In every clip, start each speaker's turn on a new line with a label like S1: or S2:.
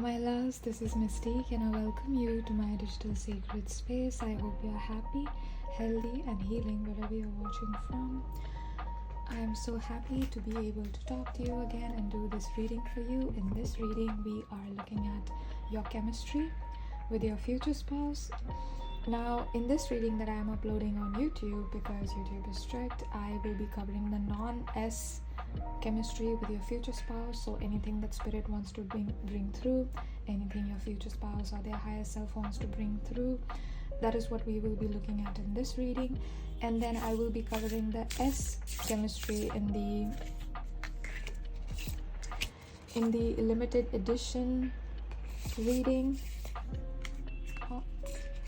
S1: my loves, this is Mystique and I welcome you to my digital sacred space. I hope you're happy, healthy and healing wherever you're watching from. I am so happy to be able to talk to you again and do this reading for you. In this reading, we are looking at your chemistry with your future spouse. Now, in this reading that I am uploading on YouTube, because YouTube is strict, I will be covering the non-S chemistry with your future spouse. So anything that spirit wants to bring through, anything your future spouse or their higher self wants to bring through, that is what we will be looking at in this reading. And then I will be covering the S chemistry in the limited edition reading. Oh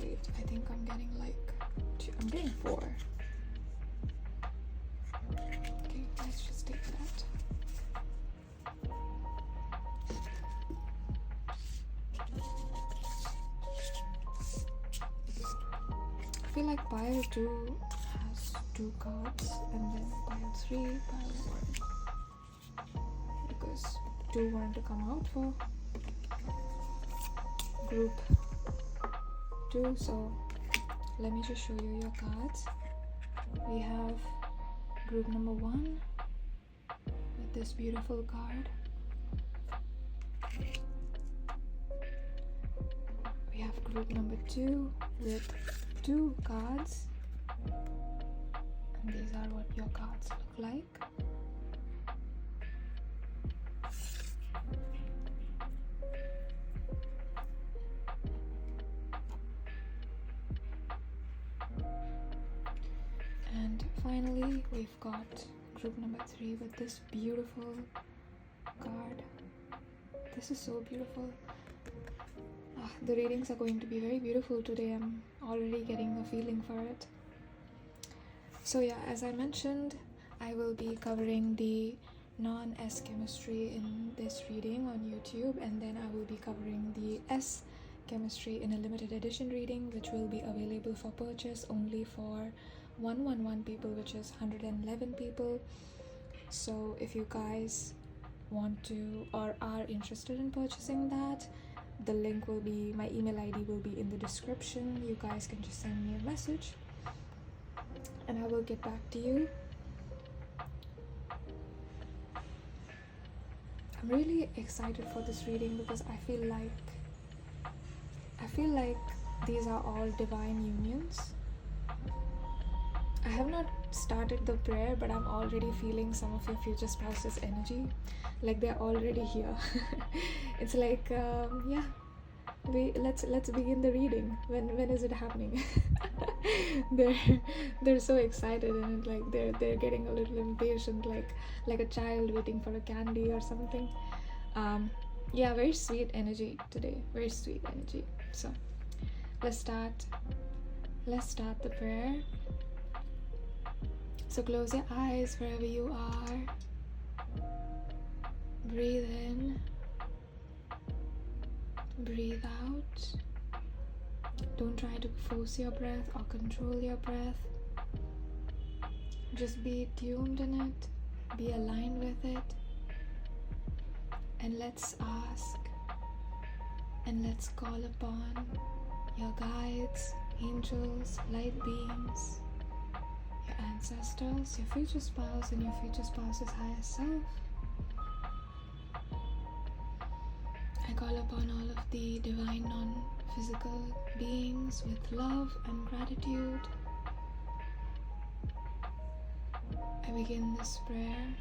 S1: wait, I think I'm getting I'm getting 4. Okay, let's just take that. I feel like pile 2 has 2 cards, and then pile 3, pile 1, because 2 wanted to come out for group 2. So let me just show you your cards. We have group number 1 with this beautiful card. We have group number 2 with 2 cards, and these are what your cards look like. And finally, we've got group number 3 with this beautiful card. This is so beautiful. The readings are going to be very beautiful today. I'm already getting a feeling for it. So yeah, as I mentioned, I will be covering the non-S chemistry in this reading on YouTube, and then I will be covering the S chemistry in a limited edition reading, which will be available for purchase only for 111 people, which is 111 people. So if you guys want to or are interested in purchasing that, the link will be, my email ID will be in the description. You guys can just send me a message and I will get back to you. I'm really excited for this reading because I feel like these are all divine unions. I have not started the prayer, but I'm already feeling some of your future spouse's energy, like they're already here. It's like yeah, let's begin the reading. When is it happening? they're so excited, and like they're getting a little impatient, like a child waiting for a candy or something. Yeah, very sweet energy today, very sweet energy. So let's start the prayer. So close your eyes wherever you are. Breathe in. Breathe out. Don't try to force your breath or control your breath. Just be tuned in it. Be aligned with it. And let's ask and let's call upon your guides, angels, light beings, your ancestors, your future spouse, and your future spouse's higher self. I call upon all of the divine non-physical beings with love and gratitude. I begin this prayer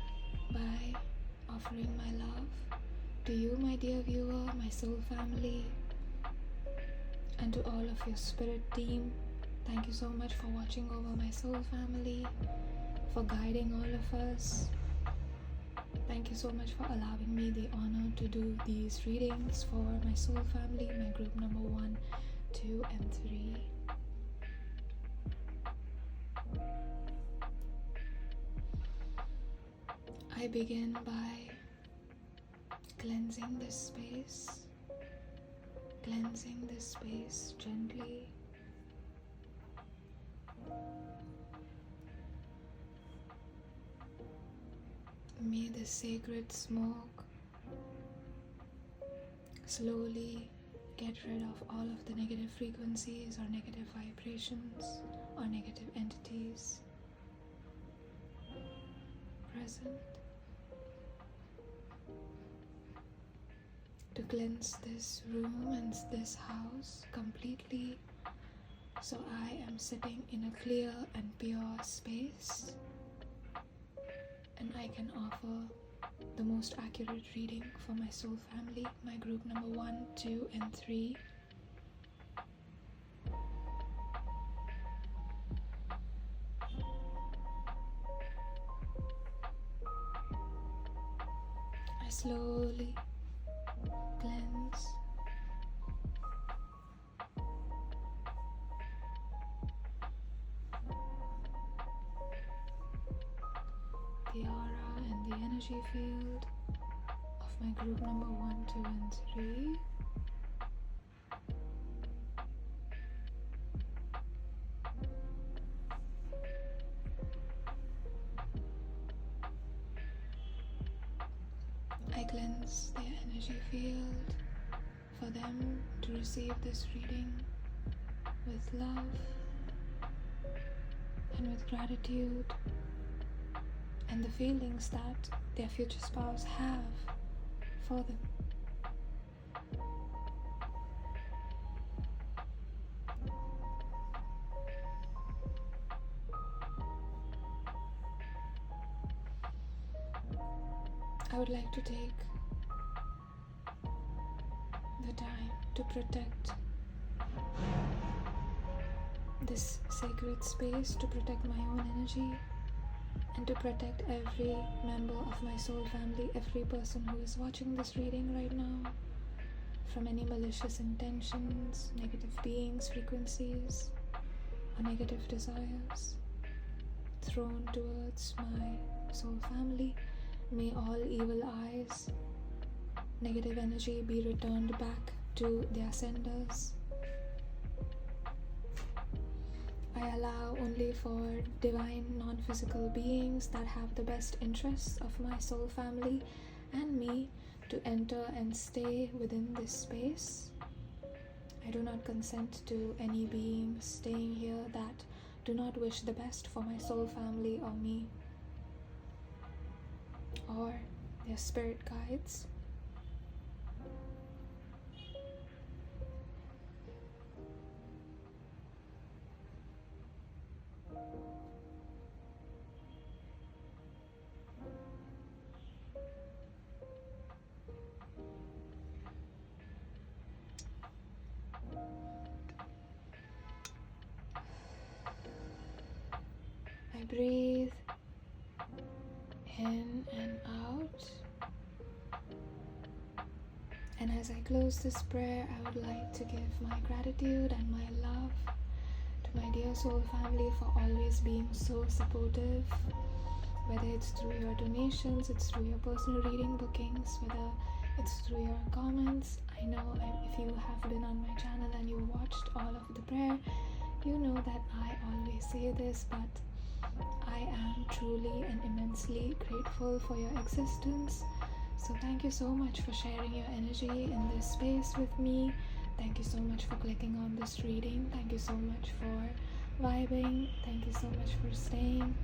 S1: by offering my love to you, my dear viewer, my soul family, and to all of your spirit team. Thank you so much for watching over my soul family, for guiding all of us. Thank you so much for allowing me the honor to do these readings for my soul family, my group number 1, 2, and 3. I begin by cleansing this space gently. May the sacred smoke slowly get rid of all of the negative frequencies or negative vibrations or negative entities present, to cleanse this room and this house completely, so I am sitting in a clear and pure space and I can offer the most accurate reading for my soul family, my group number 1, 2, and 3. I slowly cleanse the aura and the energy field of my group number 1, 2, and 3. I cleanse their energy field for them to receive this reading with love and with gratitude, and the feelings that their future spouse have for them. I would like to take the time to protect this sacred space, to protect my own energy, and to protect every member of my soul family, every person who is watching this reading right now, from any malicious intentions, negative beings, frequencies, or negative desires thrown towards my soul family. May all evil eyes, negative energy be returned back to their senders. I allow only for divine non-physical beings that have the best interests of my soul family and me to enter and stay within this space. I do not consent to any beings staying here that do not wish the best for my soul family or me, or their spirit guides. I breathe in and out, and as I close this prayer, I would like to give my gratitude and my love to my dear soul family for always being so supportive, whether it's through your donations, it's through your personal reading bookings, whether it's through your comments. I know if you have been on my channel and you watched all of the prayer, you know that I always say this, but I am truly and immensely grateful for your existence. So thank you so much for sharing your energy in this space with me. Thank you so much for clicking on this reading. Thank you so much for vibing. Thank you so much for staying.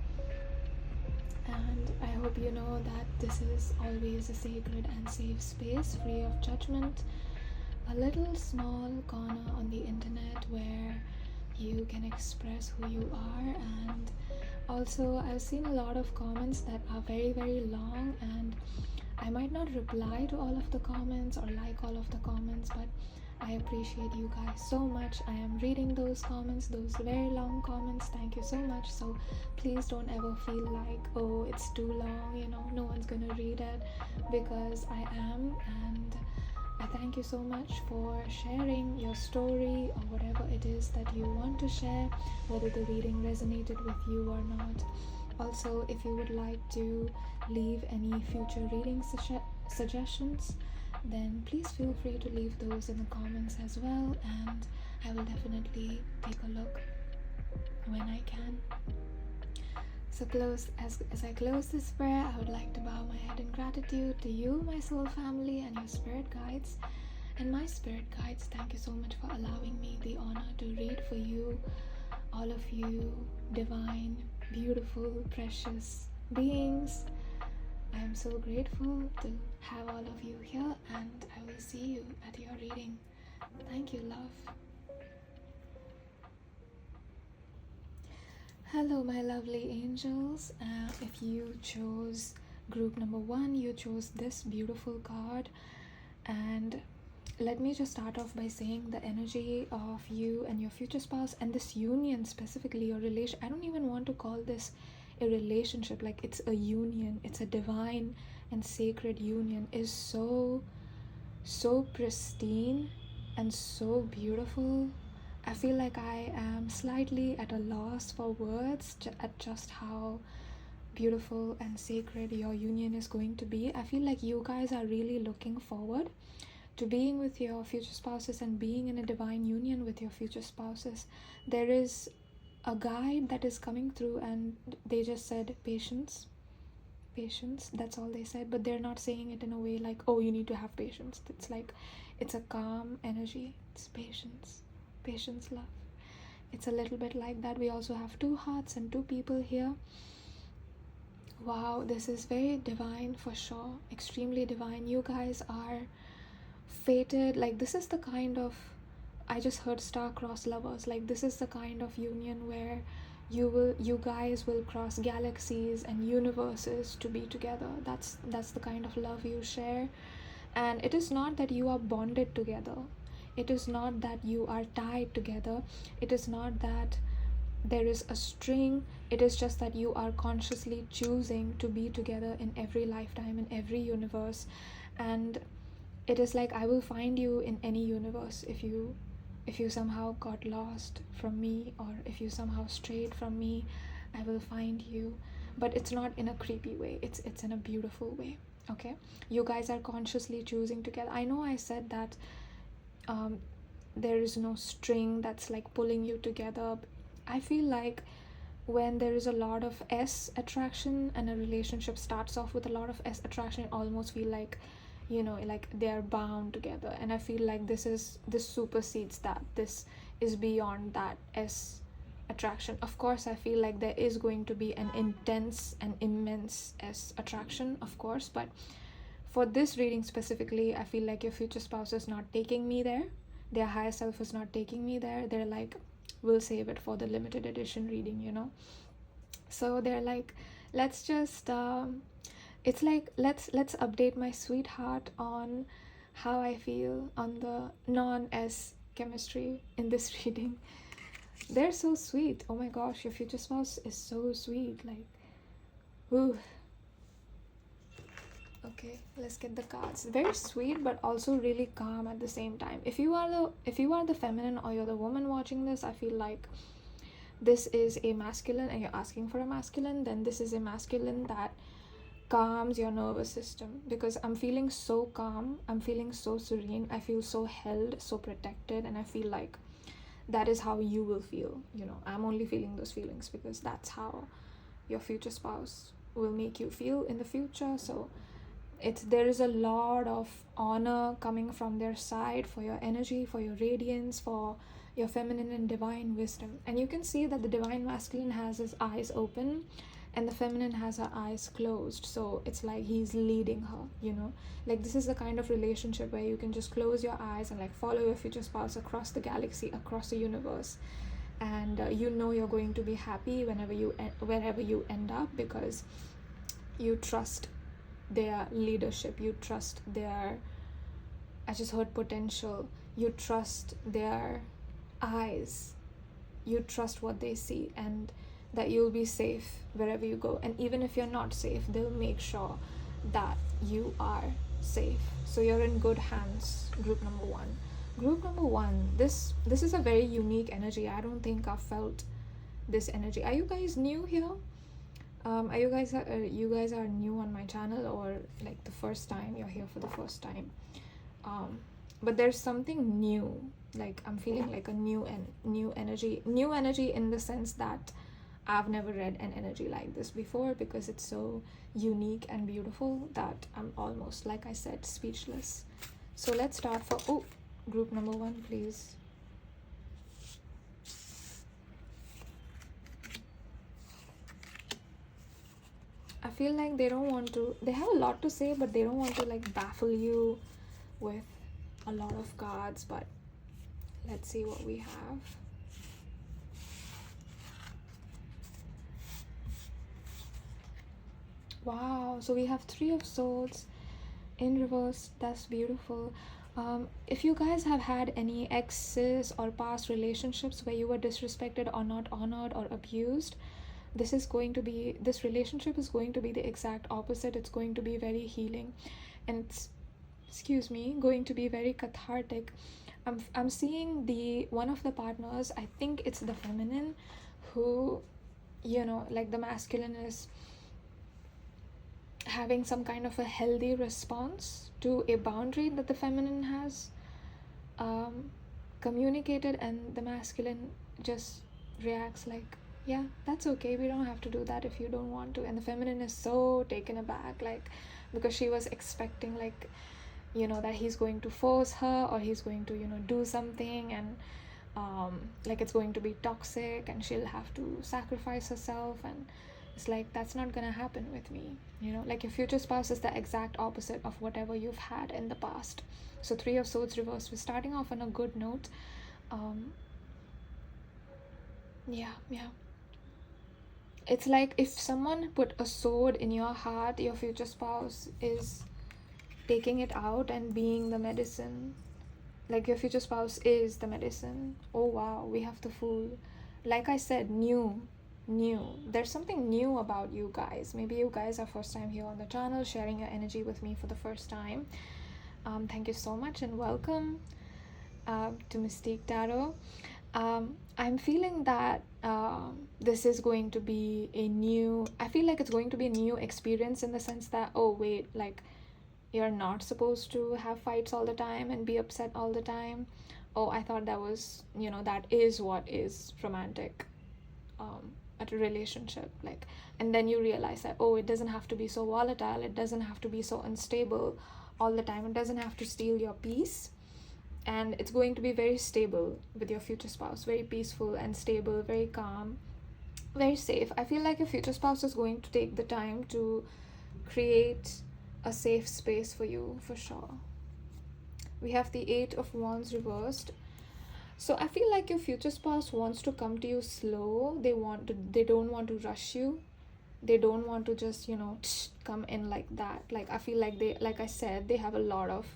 S1: And I hope you know that this is always a sacred and safe space, free of judgment. A little small corner on the internet where you can express who you are. And also, I've seen a lot of comments that are very, very long, and I might not reply to all of the comments or like all of the comments, but I appreciate you guys so much. I am reading those comments, those very long comments. Thank you so much. So please don't ever feel like, oh, it's too long, no one's gonna read it, because I am. And I thank you so much for sharing your story or whatever it is that you want to share, whether the reading resonated with you or not. Also, if you would like to leave any future reading suggestions, then please feel free to leave those in the comments as well, and I will definitely take a look when I can. So as I close this prayer, I would like to bow my head in gratitude to you, my soul family, and your spirit guides, And my spirit guides, thank you so much for allowing me the honor to read for you, all of you divine, beautiful, precious beings. I am so grateful to have all of you here, and I will see you at your reading. Thank you, love. Hello, my lovely angels. If you chose group number 1, you chose this beautiful card. And let me just start off by saying the energy of you and your future spouse and this union, specifically your relation. I don't even want to call this a relationship, like it's a union. It's a divine and sacred union, is so pristine and so beautiful. I feel like I am slightly at a loss for words at just how beautiful and sacred your union is going to be. I feel like you guys are really looking forward to being with your future spouses and being in a divine union with your future spouses. There is a guide that is coming through, and they just said patience. That's all they said, but they're not saying it in a way like, oh, you need to have patience. It's like, it's a calm energy. It's patience, love. It's a little bit like that. We also have 2 hearts and 2 people here. Wow, this is very divine for sure. Extremely divine. You guys are fated. Like, this is the kind of, I just heard star-crossed lovers. Like, this is the kind of union where you guys will cross galaxies and universes to be together. That's the kind of love you share. And it is not that you are bonded together. It is not that you are tied together. It is not that there is a string. It is just that you are consciously choosing to be together in every lifetime, in every universe. And it is like, I will find you in any universe. If you somehow got lost from me, or if you somehow strayed from me, I will find you. But it's not in a creepy way. It's in a beautiful way. Okay, you guys are consciously choosing together. I know I said that there is no string that's like pulling you together. I feel like when there is a lot of S attraction and a relationship starts off with a lot of S attraction, it almost feel like, you know, like they're bound together. And I feel like this supersedes that. This is beyond that S attraction. Of course, I feel like there is going to be an intense and immense S attraction, of course, but for this reading specifically, I feel like your future spouse is not taking me there. Their higher self is not taking me there. They're like, we'll save it for the limited edition reading, you know. So they're like, let's just it's like, let's update my sweetheart on how I feel on the non-S chemistry in this reading. They're so sweet. Oh my gosh, your future spouse is so sweet. Like, ooh. Okay, let's get the cards. Very sweet, but also really calm at the same time. If you are the feminine, or you're the woman watching this, I feel like this is a masculine and you're asking for a masculine, then this is a masculine that calms your nervous system, because I'm feeling so calm, I'm feeling so serene, I feel so held, so protected, and I feel like that is how you will feel. You know, I'm only feeling those feelings because that's how your future spouse will make you feel in the future. So there is a lot of honor coming from their side for your energy, for your radiance, for your feminine and divine wisdom. And you can see that the divine masculine has his eyes open and the feminine has her eyes closed. So it's like he's leading her, you know. Like, this is the kind of relationship where you can just close your eyes and like follow your future spouse across the galaxy, across the universe, and you know you're going to be happy wherever you end up, because you trust their leadership, you trust their, I just heard potential, you trust their eyes, you trust what they see, and that you'll be safe wherever you go. And even if you're not safe, they'll make sure that you are safe. So you're in good hands, group number 1. Group number 1, this is a very unique energy. I don't think I've felt this energy. Are you guys new here? You guys are new on my channel, or like the first time you're here for the first time? But there's something new. Like, I'm feeling like a new energy in the sense that I've never read an energy like this before, because it's so unique and beautiful that I'm almost, like I said, speechless. So let's start for group number 1, please. I feel like they don't want to, they have a lot to say, but they don't want to like baffle you with a lot of cards. But let's see what we have. Wow, so we have 3 of Swords in reverse. That's beautiful. If you guys have had any exes or past relationships where you were disrespected or not honored or abused, this relationship is going to be the exact opposite. It's going to be very healing, and it's, going to be very cathartic. I'm seeing one of the partners, I think it's the feminine, who, like the masculine is having some kind of a healthy response to a boundary that the feminine has communicated, and the masculine just reacts like, yeah, that's okay, we don't have to do that if you don't want to. And the feminine is so taken aback, like, because she was expecting like, that he's going to force her, or he's going to do something, and like it's going to be toxic and she'll have to sacrifice herself. And it's like, that's not gonna happen with me. Like your future spouse is the exact opposite of whatever you've had in the past. So 3 of Swords reversed. We're starting off on a good note. Yeah. It's like if someone put a sword in your heart, your future spouse is taking it out and being the medicine. Like your future spouse is the medicine. Oh wow, we have the Fool. Like I said, new. There's something new about you guys. Maybe you guys are first time here on the channel, sharing your energy with me for the first time. Thank you so much and welcome to Mystique Tarot. I'm feeling that this is going to be I feel like it's going to be a new experience, in the sense that, oh wait, like you're not supposed to have fights all the time and be upset all the time. Oh, I thought that was, that is what is romantic at a relationship. Like, and then you realize that, oh, it doesn't have to be so volatile, it doesn't have to be so unstable all the time, it doesn't have to steal your peace. And it's going to be very stable with your future spouse, very peaceful and stable, very calm, very safe. I feel like your future spouse is going to take the time to create a safe space for you, for sure. We have the 8 of Wands reversed. So I feel like your future spouse wants to come to you slow. They don't want to rush you. They don't want to just, come in like that. Like, I feel like like I said, they have a lot of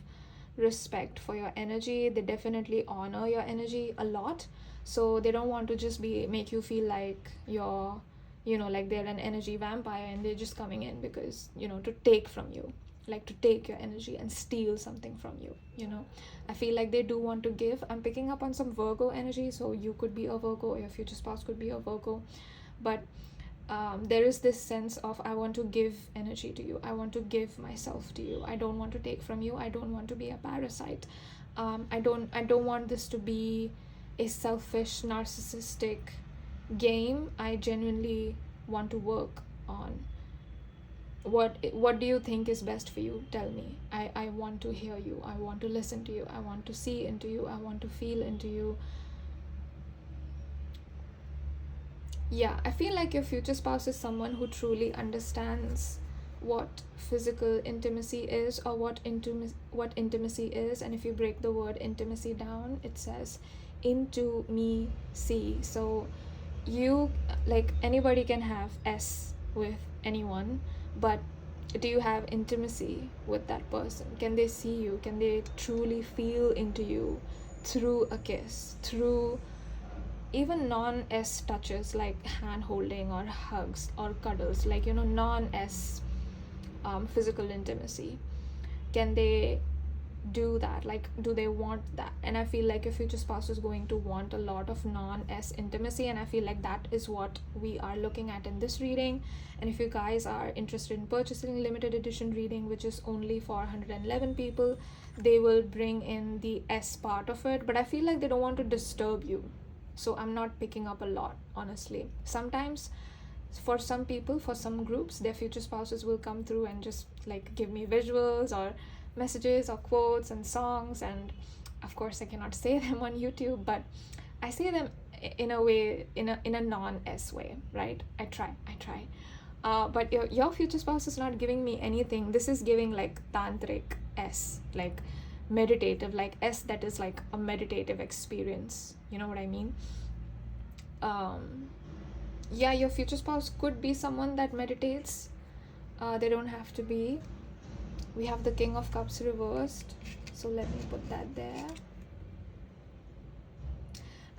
S1: respect for your energy. They definitely honor your energy a lot. So they don't want to just make you feel like you're, like they're an energy vampire and they're just coming in because, to take from you. Like to take your energy and steal something from you. I feel like they do want to give. I'm picking up on some Virgo energy, so you could be a Virgo or your future spouse could be a Virgo, but there is this sense of, I want to give energy to you, I want to give myself to you, I don't want to take from you, I don't want to be a parasite. I don't want this to be a selfish, narcissistic game. I genuinely want to work on what do you think is best for you. Tell me. I want to hear you, I want to listen to you, I want to see into you, I want to feel into you. Yeah, I feel like your future spouse is someone who truly understands what physical intimacy is, or what intimacy is. And if you break the word intimacy down, it says into me see. So you, like, anybody can have S with anyone, but do you have intimacy with that person? Can they see you? Can they truly feel into you through a kiss, through even non-S touches like hand holding or hugs or cuddles, like, non-S physical intimacy? Can they do that? Like, do they want that? And I feel like your future spouse is going to want a lot of non-S intimacy, and I feel like that is what we are looking at in this reading. And if you guys are interested in purchasing limited edition reading, which is only for 111 people, they will bring in the S part of it, but I feel like they don't want to disturb you, so I'm not picking up a lot, honestly. Sometimes for some people, for some groups, their future spouses will come through and just like give me visuals, or messages or quotes and songs, and of course I cannot say them on YouTube, but I say them in a way, in a non-S way, right? I try. But your future spouse is not giving me anything. This is giving like tantric S, like meditative, like S that is like a meditative experience. You know what I mean? Yeah, your future spouse could be someone that meditates. They don't have to be. We have the King of Cups reversed, so let me put that there.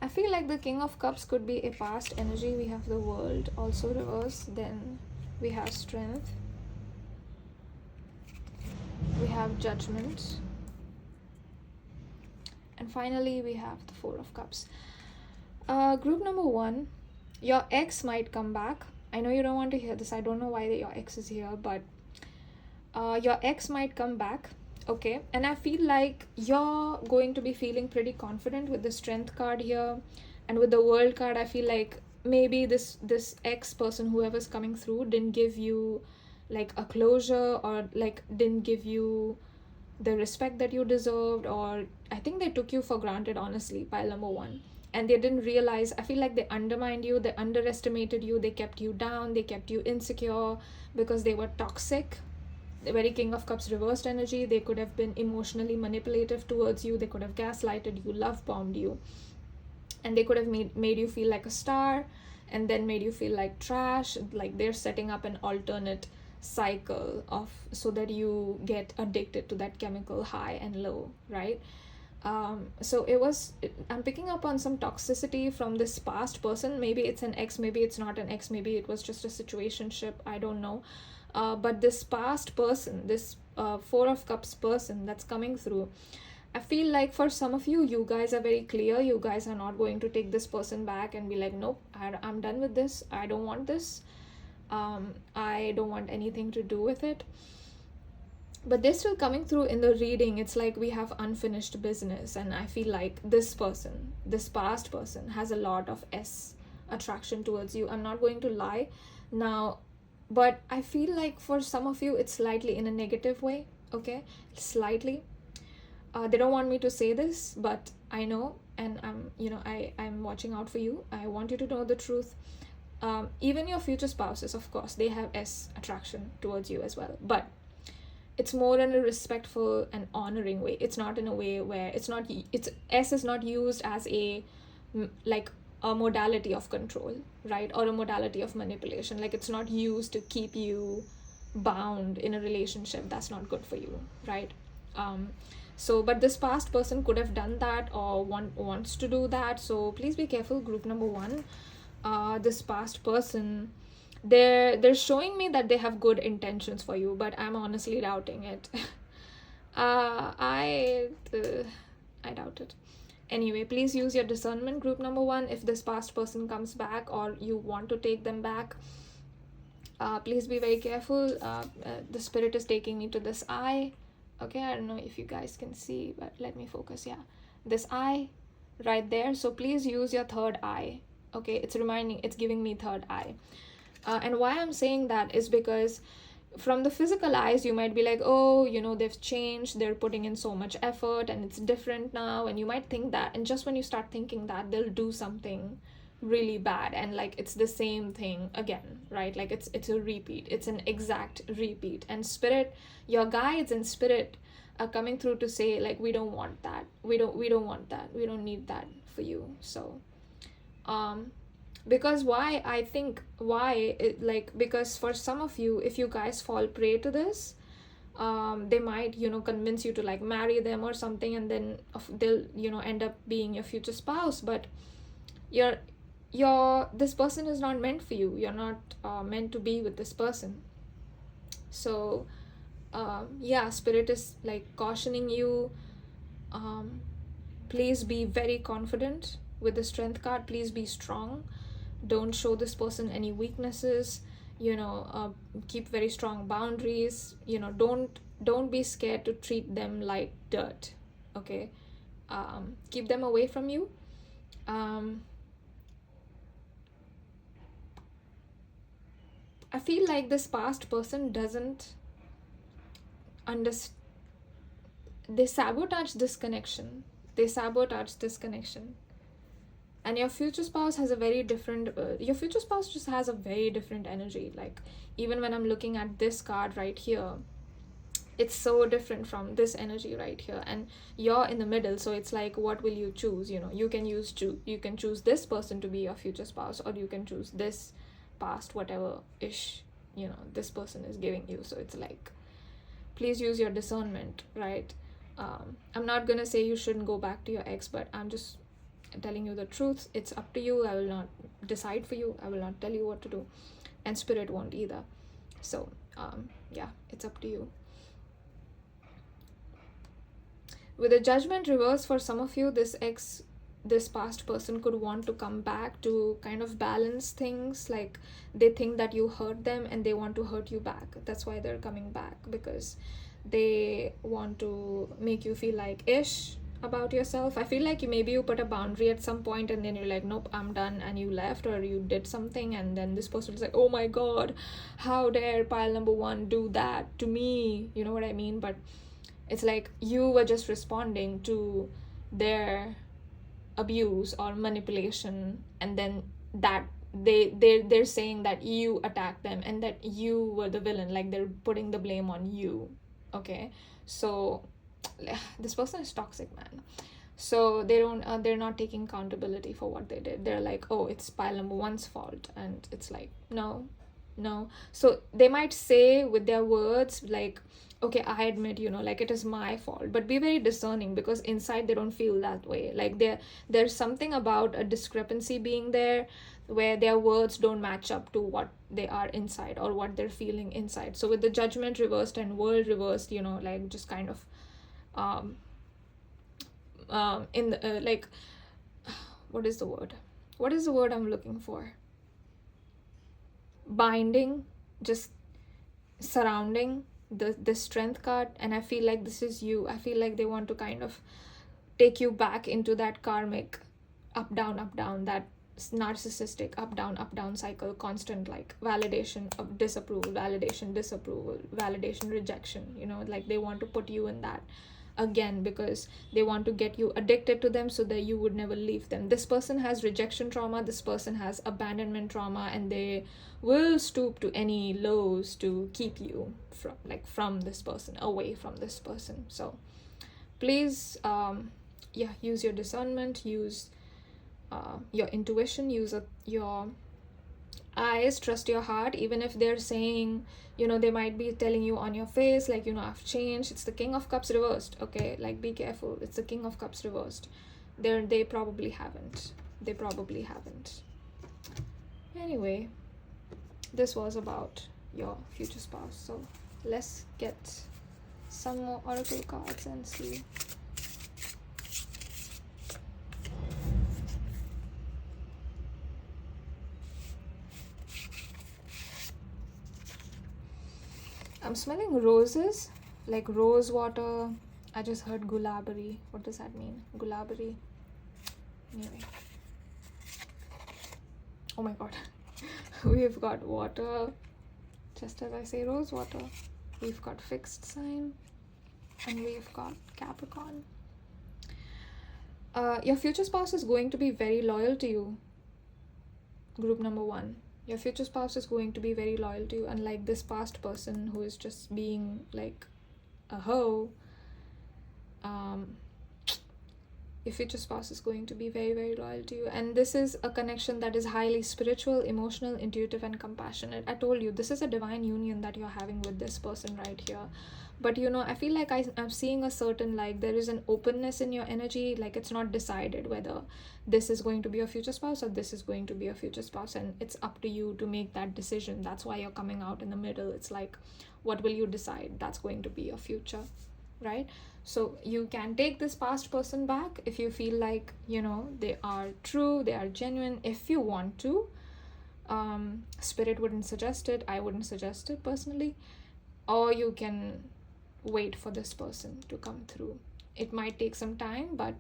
S1: I feel like the King of Cups could be a past energy. We have the World also reversed. Then we have Strength. We have Judgment. And finally, we have the Four of Cups. Group number 1, your ex might come back. I know you don't want to hear this. I don't know why your ex is here, but your ex might come back. Okay, and I feel like you're going to be feeling pretty confident with the Strength card here, and with the World card I feel like maybe this ex person, whoever's coming through, didn't give you like a closure, or like didn't give you the respect that you deserved, or I think they took you for granted, honestly, pile number 1, and they didn't realize. I feel like they undermined you, they underestimated you, they kept you down, they kept you insecure because they were toxic. The very King of Cups reversed energy. They could have been emotionally manipulative towards you. They could have gaslighted you, love bombed you, and they could have made you feel like a star, and then made you feel like trash. Like they're setting up an alternate cycle of, so that you get addicted to that chemical high and low, right? So I'm picking up on some toxicity from this past person. Maybe it's an ex, maybe it's not an ex, maybe it was just a situationship, I don't know. But this past person, this Four of Cups person that's coming through, I feel like for some of you, you guys are very clear. You guys are not going to take this person back and be like, nope, I'm done with this. I don't want this. I don't want anything to do with it. But they're still coming through in the reading. It's like we have unfinished business, and I feel like this person, this past person, has a lot of S attraction towards you. I'm not going to lie now, but I feel like for some of you it's slightly in a negative way. Okay, slightly. They don't want me to say this, but I know, and I'm watching out for you. I want you to know the truth. Even your future spouses, of course, they have S attraction towards you as well, but it's more in a respectful and honoring way. It's not in a way where S is not used as a modality of control, right? Or a modality of manipulation. Like, it's not used to keep you bound in a relationship. That's not good for you, right? But this past person could have done that, or wants to do that. So please be careful, group number 1. This past person, they're showing me that they have good intentions for you, but I'm honestly doubting it. I doubt it. Anyway, please use your discernment, group number 1. If this past person comes back, or you want to take them back, please be very careful. The spirit is taking me to this eye. Okay, I don't know if you guys can see, but let me focus. Yeah, this eye right there. So please use your third eye. Okay, it's giving me third eye. And why I'm saying that is because from the physical eyes, you might be like, oh, they've changed, they're putting in so much effort and it's different now. And you might think that, and just when you start thinking that, they'll do something really bad, and like it's the same thing again, right? Like it's a repeat, it's an exact repeat. And spirit, your guides and spirit are coming through to say, like, we don't want that, we don't want that, we don't need that for you. So because because for some of you, if you guys fall prey to this, they might convince you to like marry them or something, and then they'll end up being your future spouse. But this person is not meant for you. You're not meant to be with this person. So spirit is like cautioning you. Please be very confident with the Strength card. Please be strong. Don't show this person any weaknesses. Keep very strong boundaries. Don't be scared to treat them like dirt. Okay, keep them away from you. I feel like this past person doesn't understand. they sabotage this connection. They sabotage this connection. And your future spouse has a very different, your future spouse just has a very different energy. Like, even when I'm looking at this card right here, it's so different from this energy right here, and you're in the middle. So it's like, what will you choose? You know, you can choose this person to be your future spouse, or you can choose this past whatever ish, you know, this person is giving you. So it's like, please use your discernment, right? I'm not gonna say you shouldn't go back to your ex, but I'm just telling you the truth. It's up to you. I will not decide for you. I will not tell you what to do, and spirit won't either. So yeah, it's up to you. With the judgment reversed for some of you, this past person could want to come back to kind of balance things. Like, they think that you hurt them and they want to hurt you back. That's why they're coming back, because they want to make you feel like ish about yourself. I feel like maybe you put a boundary at some point and then you're like, nope, I'm done, and you left, or you did something, and then this person is like, oh my god, how dare pile number one do that to me, you know what I mean? But it's like you were just responding to their abuse or manipulation, and then that they're saying that you attacked them and that you were the villain. Like, they're putting the blame on you. Okay, so this person is toxic, man. So they're not taking accountability for what they did. They're like, oh, it's pile number one's fault, and it's like, no. So they might say with their words like, okay, I admit, you know, like, it is my fault, but be very discerning, because inside they don't feel that way. Like, there's something about a discrepancy being there, where their words don't match up to what they are inside or what they're feeling inside. So with the judgment reversed and world reversed, you know, like, just kind of in the like, what is the word I'm looking for? Binding, just surrounding the strength card. And I feel like this is you. I feel like they want to kind of take you back into that karmic up down, that narcissistic up down cycle, constant, like, validation of disapproval, validation, rejection, you know, like, they want to put you in that again, because they want to get you addicted to them so that you would never leave them. This person has rejection trauma, this person has abandonment trauma, and they will stoop to any lows to keep you from this person, away from this person. So please use your discernment, use your intuition, use your eyes, trust your heart. Even if they're saying, you know, they might be telling you on your face, like, you know, I've changed, it's the King of Cups reversed, okay, like, be careful, it's the King of Cups reversed. They probably haven't. Anyway, this was about your future spouse. So let's get some more oracle cards and see. I'm smelling roses, like rose water. I just heard 𝘱𝘪𝑏𝑒. What does that mean? 𝘱𝘪𝑏𝑒. Anyway. Oh my god. We've got water, just as I say, rose water. We've got fixed sign, and we've got Capricorn. Your future spouse is going to be very loyal to you. Group number 1. Your future spouse is going to be very loyal to you, unlike this past person who is just being like a hoe. Your future spouse is going to be very, very loyal to you. And this is a connection that is highly spiritual, emotional, intuitive, and compassionate. I told you, this is a divine union that you're having with this person right here. But, you know, I feel like I'm seeing a certain, like, there is an openness in your energy. Like, it's not decided whether this is going to be your future spouse or this is going to be your future spouse. And it's up to you to make that decision. That's why you're coming out in the middle. It's like, what will you decide? That's going to be your future, right? So you can take this past person back if you feel like, you know, they are true, they are genuine, if you want to. Spirit wouldn't suggest it. I wouldn't suggest it personally. Or you can wait for this person to come through. It might take some time, but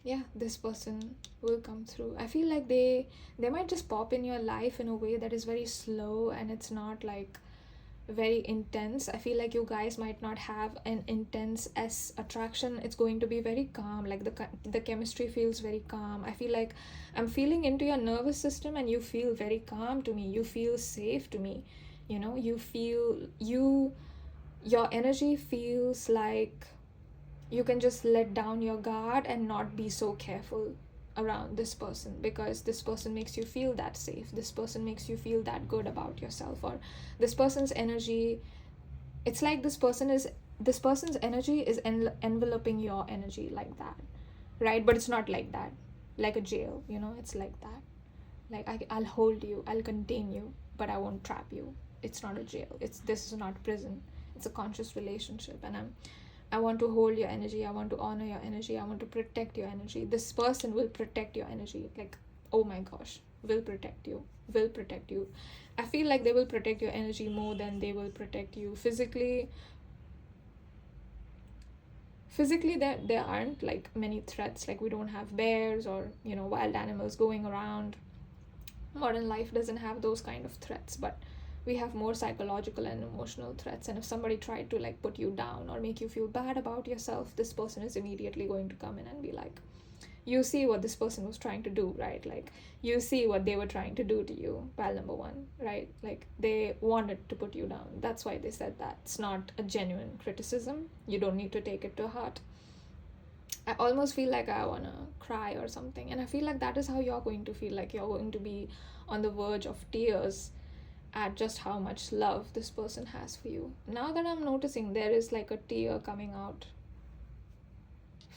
S1: yeah, this person will come through. I feel like they might just pop in your life in a way that is very slow, and it's not like very intense. I feel like you guys might not have an intense attraction. It's going to be very calm, like the chemistry feels very calm. I feel like I'm feeling into your nervous system and you feel very calm to me. You feel safe to me, you know. You feel your energy feels like you can just let down your guard and not be so careful around this person, because this person makes you feel that safe. This person makes you feel that good about yourself, or this person's energy, it's like this person's energy is enveloping your energy like that, right? But it's not like that, like a jail, you know. It's like that, like I'll hold you, I'll contain you, but I won't trap you. It's not a jail. This is not prison. It's a conscious relationship, and I want to hold your energy. I want to honor your energy. I want to protect your energy. This person will protect your energy. Like, oh my gosh, will protect you. I feel like they will protect your energy more than they will protect you physically. Physically, there aren't like many threats. Like, we don't have bears or, you know, wild animals going around. Modern life doesn't have those kind of threats, but we have more psychological and emotional threats. And if somebody tried to like put you down or make you feel bad about yourself, this person is immediately going to come in and be like, you see what this person was trying to do, right? Like, you see what they were trying to do to you, pal number one, right? Like, they wanted to put you down. That's why they said that. It's not a genuine criticism. You don't need to take it to heart. I almost feel like I want to cry or something. And I feel like that is how you're going to feel. Like, you're going to be on the verge of tears at just how much love this person has for you. Now that I'm noticing, there is like a tear coming out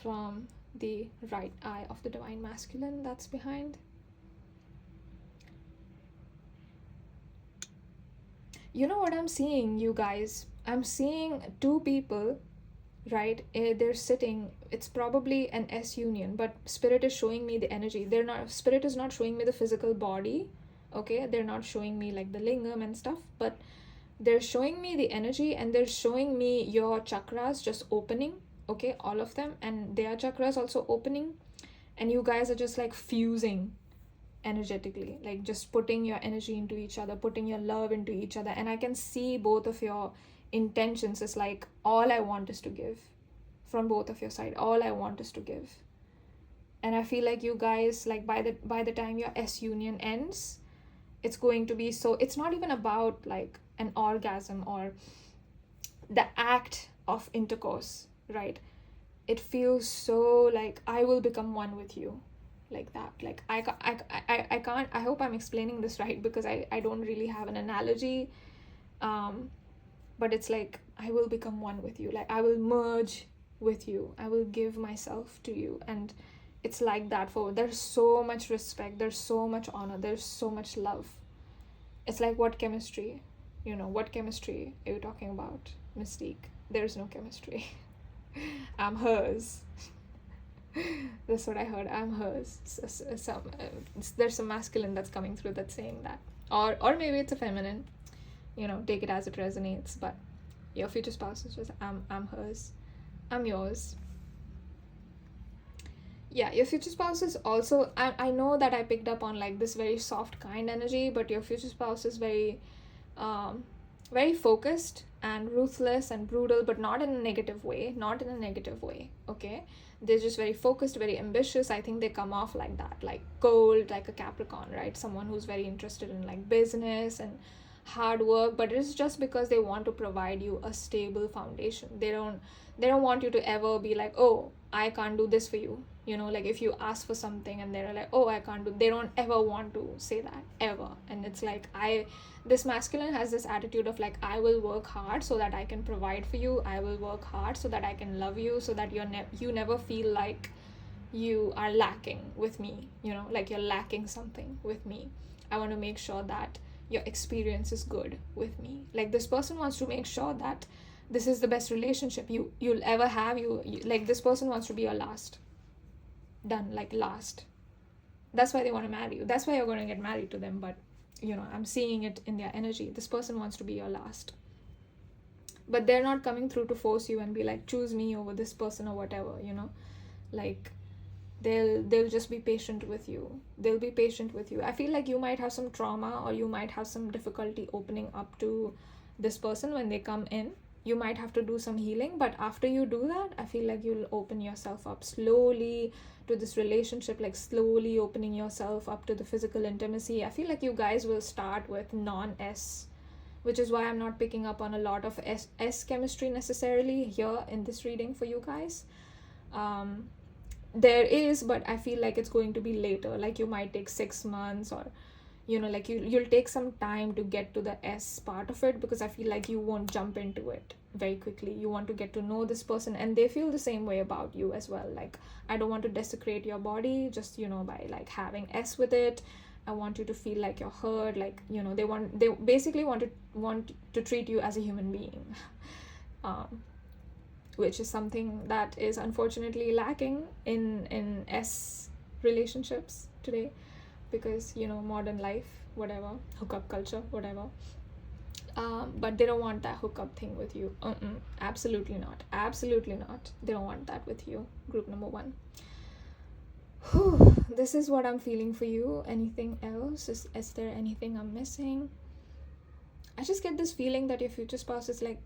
S1: from the right eye of the divine masculine that's behind. You know what I'm seeing, you guys? I'm seeing two people, right? They're sitting. It's probably an S union, but spirit is showing me the energy. Spirit is not showing me the physical body. Okay, they're not showing me like the lingam and stuff, but they're showing me the energy, and they're showing me your chakras just opening, okay, all of them, and their chakras also opening, and you guys are just like fusing energetically, like just putting your energy into each other, putting your love into each other. And I can see both of your intentions is like, all I want is to give from both of your side. All I want is to give. And I feel like you guys, like by the time your S union ends, it's going to be so, it's not even about like an orgasm or the act of intercourse, right? It feels so like, I will become one with you, like that. Like, I can't, I hope I'm explaining this right, because I don't really have an analogy, but it's like, I will become one with you. Like, I will merge with you. I will give myself to you. And it's like that there's so much respect, there's so much honor, there's so much love. It's like, what chemistry? You know, what chemistry are you talking about, Mystique? There's no chemistry. I'm hers. That's what I heard. I'm hers. There's some masculine that's coming through that's saying that. Or maybe it's a feminine. You know, take it as it resonates. But your future spouse is just, I'm hers. I'm yours. Yeah, your future spouse is also, I know that I picked up on like this very soft, kind energy, but your future spouse is very focused and ruthless and brutal, but not in a negative way, okay? They're just very focused, very ambitious. I think they come off like that, like cold, like a Capricorn, right? Someone who's very interested in like business and hard work, but it's just because they want to provide you a stable foundation. They don't want you to ever be like, oh, I can't do this for you. You know, like if you ask for something and they're like, oh, I can't do, they don't ever want to say that, ever. And it's like, this masculine has this attitude of like, I will work hard so that I can provide for you. I will work hard so that I can love you, so that you never feel like you are lacking with me, you know, like you're lacking something with me. I want to make sure that your experience is good with me. Like, this person wants to make sure that this is the best relationship you'll ever have. You like, this person wants to be your last. Done, like last. That's why they want to marry you. That's why you're going to get married to them. But, you know, I'm seeing it in their energy. This person wants to be your last. But they're not coming through to force you and be like, choose me over this person or whatever, you know. Like, they'll just be patient with you. I feel like you might have some trauma, or you might have some difficulty opening up to this person when they come in. You might have to do some healing, but after you do that, I feel like you'll open yourself up slowly to this relationship, like slowly opening yourself up to the physical intimacy. I feel like you guys will start with non-S, which is why I'm not picking up on a lot of S chemistry necessarily here in this reading for you guys. There is, but I feel like it's going to be later. Like you might take 6 months, or like you'll take some time to get to the S part of it, because I feel like you won't jump into it very quickly. You want to get to know this person, and they feel the same way about you as well. Like, I don't want to desecrate your body just by like having S with it. I want you to feel like you're heard. Like, they basically want to treat you as a human being, which is something that is unfortunately lacking in S relationships today, because modern life, whatever, hookup culture, whatever. But they don't want that hookup thing with you. Absolutely not. Absolutely not. They don't want that with you. Group number 1. This is what I'm feeling for you. Anything else? Is there anything I'm missing? I just get this feeling that your future spouse is like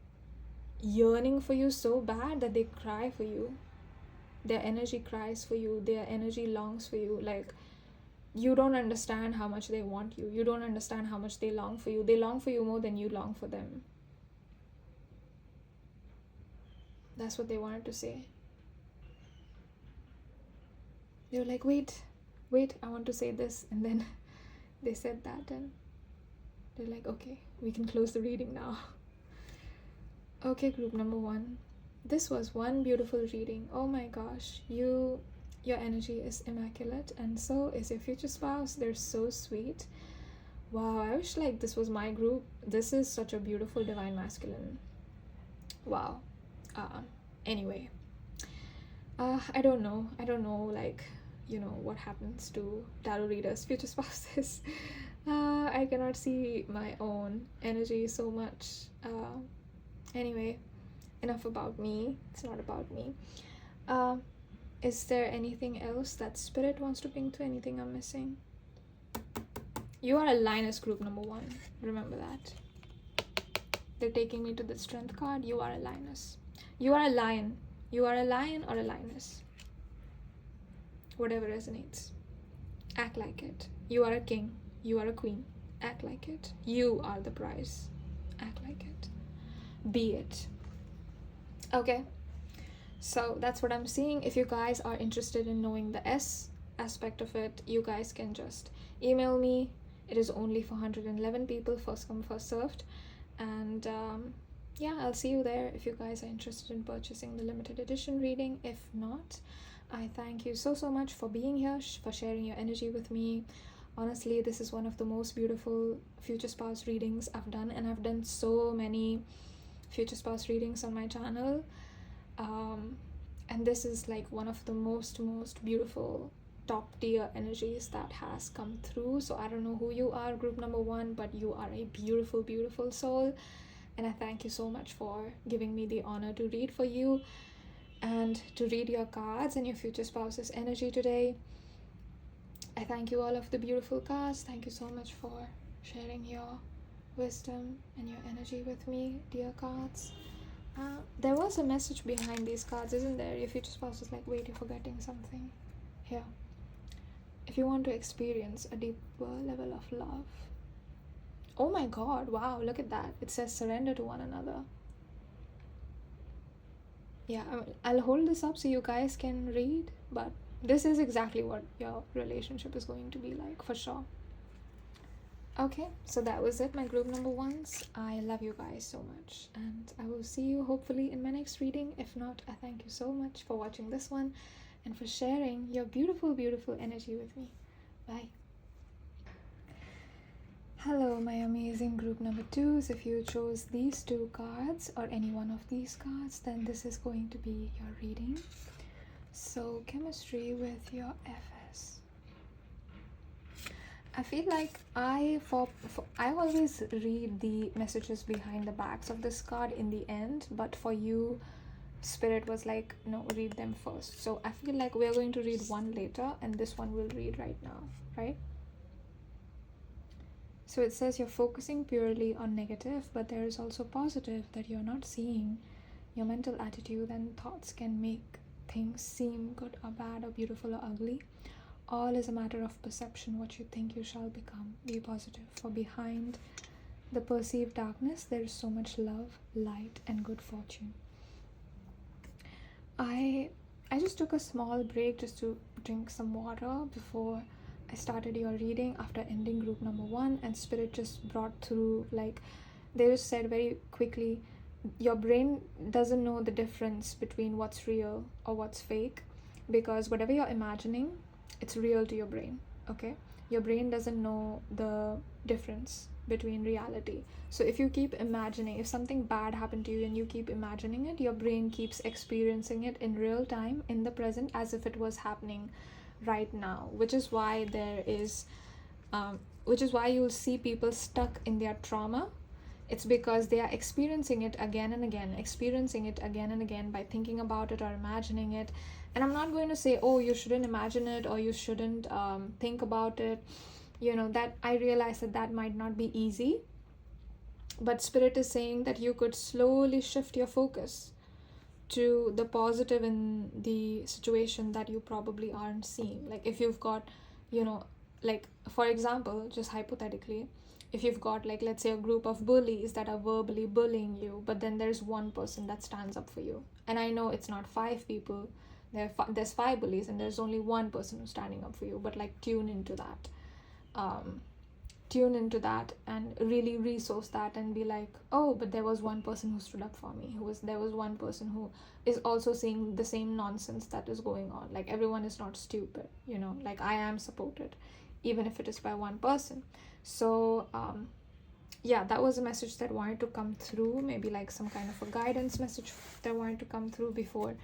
S1: yearning for you so bad that they cry for you. Their energy cries for you. Their energy longs for you. Like, you don't understand how much they want you. You don't understand how much they long for you. They long for you more than you long for them. That's what they wanted to say. They were like, wait, I want to say this. And then they said that, and they're like, okay, we can close the reading now. Okay, group number 1. This was one beautiful reading. Oh my gosh, your energy is immaculate, and so is your future spouse. They're so sweet. Wow, I wish like this was my group. This is such a beautiful divine masculine. Wow. Anyway, I don't know like what happens to tarot readers' future spouses. I cannot see my own energy so much. Anyway, enough about me. It's not about me. Is there anything else that spirit wants to bring to? Anything I'm missing? You are a lioness, group number 1. Remember that. They're taking me to the strength card. You are a lioness. You are a lion. You are a lion or a lioness. Whatever resonates. Act like it. You are a king. You are a queen. Act like it. You are the prize. Act like it. Be it. Okay. So that's what I'm seeing. If you guys are interested in knowing the S aspect of it, you guys can just email me. It is only for 111 people, first come, first served. And yeah, I'll see you there if you guys are interested in purchasing the limited edition reading. If not, I thank you so much for being here, for sharing your energy with me. Honestly, this is one of the most beautiful future spouse readings I've done, and I've done so many future spouse readings on my channel. And this is like one of the most beautiful top tier energies that has come through. So I don't know who you are, group number 1, but you are a beautiful soul, and I thank you so much for giving me the honor to read for you and to read your cards and your future spouse's energy today. I thank you, all of the beautiful cards. Thank you so much for sharing your wisdom and your energy with me, dear cards. There was a message behind these cards, isn't there? Your future spouse is like, wait, you're forgetting something. Here. If you want to experience a deeper level of love. Oh my god, wow, look at that. It says surrender to one another. Yeah, I'll hold this up so you guys can read, but this is exactly what your relationship is going to be like, for sure. Okay, so that was it, my group number 1s. I love you guys so much, and I will see you hopefully in my next reading. If not, I thank you so much for watching this one and for sharing your beautiful energy with me. Bye. Hello, my amazing group number 2s. If you chose these 2 cards or any one of these cards, then this is going to be your reading. So, chemistry with your FS. I feel like I always read the messages behind the backs of this card in the end, but for you, Spirit was like, no, read them first. So I feel like we're going to read one later, and this one we'll read right now, right? So it says you're focusing purely on negative, but there is also positive that you're not seeing. Your mental attitude and thoughts can make things seem good or bad or beautiful or ugly. All is a matter of perception. What you think you shall become. Be positive. For behind the perceived darkness, there is so much love, light, and good fortune. I just took a small break just to drink some water before I started your reading after ending group number 1, and Spirit just brought through, like, they just said very quickly, your brain doesn't know the difference between what's real or what's fake, because whatever you're imagining, it's real to your brain, okay? Your brain doesn't know the difference between reality. So if you keep imagining, if something bad happened to you and you keep imagining it, your brain keeps experiencing it in real time, in the present, as if it was happening right now, which is why you'll see people stuck in their trauma. It's because they are experiencing it again and again by thinking about it or imagining it. And I'm not going to say, oh, you shouldn't imagine it or you shouldn't think about it. You know, that I realize that might not be easy, but Spirit is saying that you could slowly shift your focus to the positive in the situation that you probably aren't seeing. Like if you've got, you know, like for example, just hypothetically, if you've got, like, let's say a group of bullies that are verbally bullying you, but then there's one person that stands up for you, and I know it's not 5 people, there's 5 bullies and there's only one person who's standing up for you, but like tune into that and really resource that and be like, oh, but there was one person who stood up for me, there was one person who is also seeing the same nonsense that is going on. Like everyone is not stupid, you know, like I am supported, even if it is by one person. So yeah, that was a message that wanted to come through, maybe like some kind of a guidance message that wanted to come through before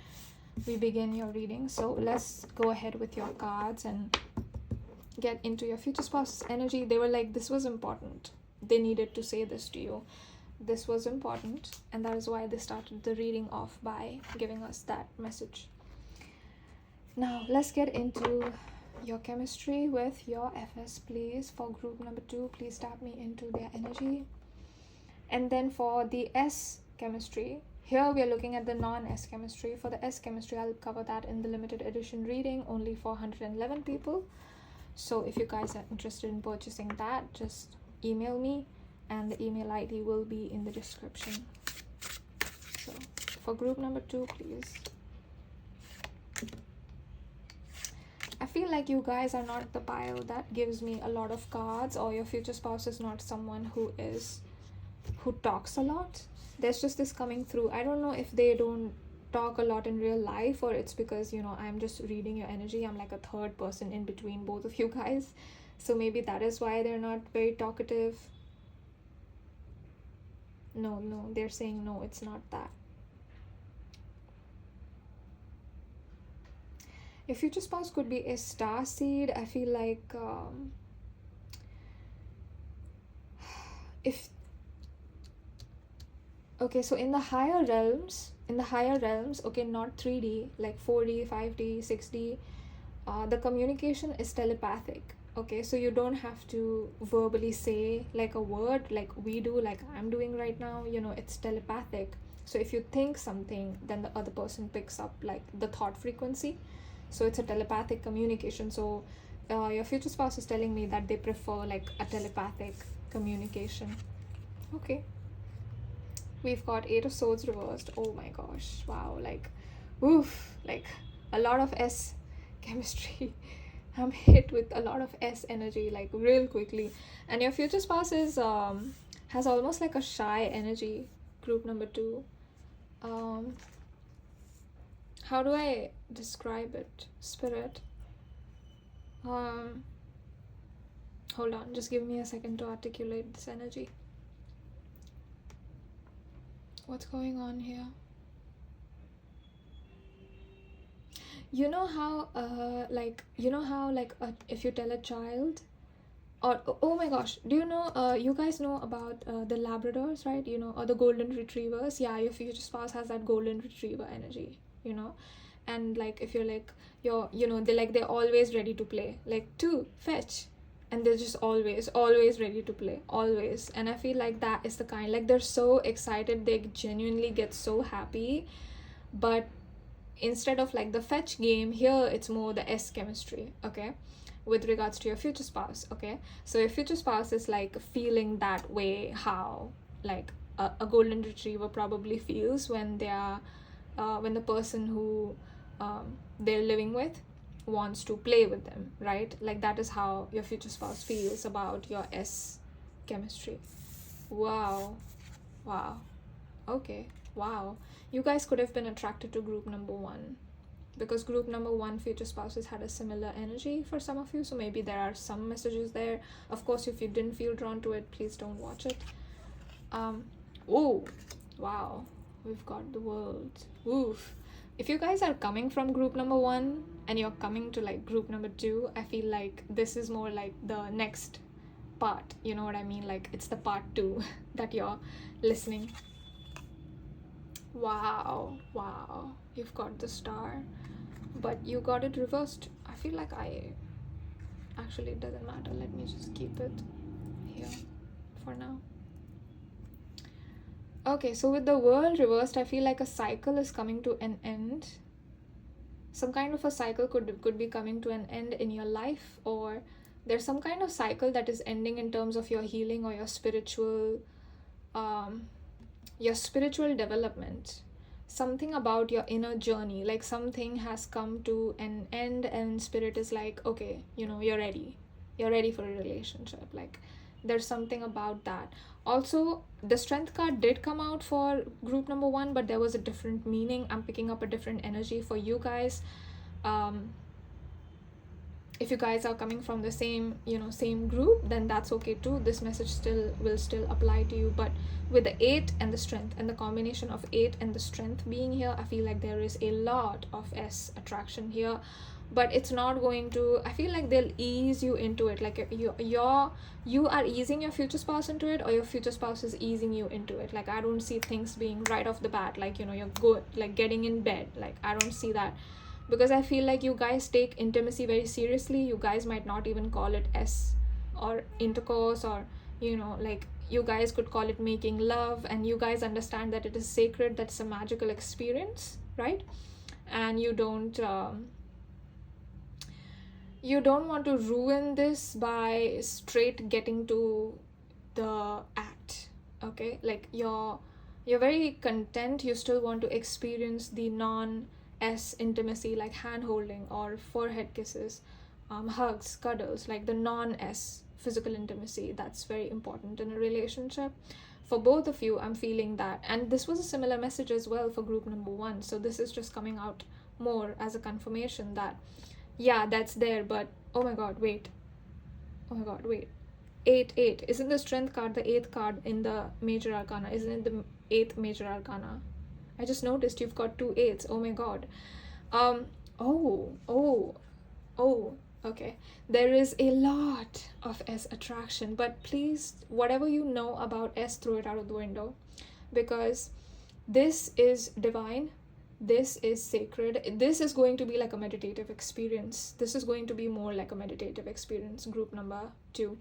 S1: we begin your reading. So let's go ahead with your cards and get into your future spouse's energy. They were like, this was important, they needed to say this to you, this was important, and that is why they started the reading off by giving us that message. Now let's get into your chemistry with your FS, please. For group number 2, please tap me into their energy. And then for the S chemistry, here we are looking at the non-S chemistry. For the S chemistry, I'll cover that in the limited edition reading, only for 111 people. So if you guys are interested in purchasing that, just email me, and the email ID will be in the description. So for group number 2, please. I feel like you guys are not the pile that gives me a lot of cards, or your future spouse is not someone who talks a lot. There's just this coming through. I don't know if they don't talk a lot in real life, or it's because, you know, I'm just reading your energy. I'm like a third person in between both of you guys. So maybe that is why they're not very talkative. No, they're saying no, it's not that. Your future spouse could be a star seed. I feel like okay, so in the higher realms, okay, not 3D, like 4D, 5D, 6D, the communication is telepathic. Okay, so you don't have to verbally say like a word like we do, like I'm doing right now, you know, it's telepathic. So if you think something, then the other person picks up like the thought frequency. So it's a telepathic communication. So your future spouse is telling me that they prefer like a telepathic communication. Okay. We've got 8 of Swords reversed. Oh my gosh. Wow. Like, oof. Like a lot of S chemistry. I'm hit with a lot of S energy, like real quickly. And your future spouse is has almost like a shy energy. Group number 2. How do I describe it? Spirit. Hold on, just give me a second to articulate this energy. What's going on here? You know how if you tell a child, or oh my gosh, do you know, you guys know about the Labradors, right? You know, or the golden retrievers. Yeah, your future spouse has that golden retriever energy, you know. And like if you're like, they're always ready to play, like to fetch, and they're just always ready to play, always. And I feel like that is the kind, like, they're so excited, they genuinely get so happy. But instead of like the fetch game, here it's more the S chemistry, okay, with regards to your future spouse. Okay, so your future spouse is like feeling that way, how like a golden retriever probably feels when they are when the person who they're living with wants to play with them, right? Like that is how your future spouse feels about your S chemistry. Wow. Okay, wow, you guys could have been attracted to group number 1, because group number 1 future spouses had a similar energy for some of you, so maybe there are some messages there. Of course, if you didn't feel drawn to it, please don't watch it. Oh wow, we've got the world. Oof. If you guys are coming from group number 1 and you're coming to like group number 2, I feel like this is more like the next part, you know what I mean? Like it's the part 2 that you're listening. Wow, you've got the star, but you got it reversed. I feel like actually it doesn't matter, let me just keep it here for now. Okay, so with the world reversed, I feel like a cycle is coming to an end. Some kind of a cycle could be coming to an end in your life, or there's some kind of cycle that is ending in terms of your healing or your spiritual development. Something about your inner journey, like something has come to an end and spirit is like, okay, you know, you're ready for a relationship. Like there's something about that. Also, the strength card did come out for group number 1, but there was a different meaning. I'm picking up a different energy for you guys. If you guys are coming from the same group, then that's okay too. This message will still apply to you. But with the 8 and the strength, and the combination of 8 and the strength being here, I feel like there is a lot of S attraction here. But it's not going to, I feel like they'll ease you into it. Like you are easing your future spouse into it, or your future spouse is easing you into it. Like I don't see things being right off the bat, like, you know, you're good, like getting in bed. Like I don't see that, because I feel like you guys take intimacy very seriously. You guys might not even call it S or intercourse, or, you know, like you guys could call it making love, and you guys understand that it is sacred, that's a magical experience, right? And you don't want to ruin this by straight getting to the act, okay? Like you're very content, you still want to experience the non-S intimacy, like hand holding or forehead kisses, hugs, cuddles, like the non-S physical intimacy. That's very important in a relationship. For both of you, I'm feeling that. And this was a similar message as well for group number 1. So this is just coming out more as a confirmation that, yeah, that's there, but oh my god, wait. 8. Isn't the strength card the 8th card in the major arcana? Isn't it the 8th major arcana? I just noticed you've got 2 8s. Oh my god. Okay. There is a lot of S attraction, but please, whatever you know about S, throw it out of the window, because this is divine. This is sacred. This is going to be like a meditative experience. This is going to be more like a meditative experience, group number 2.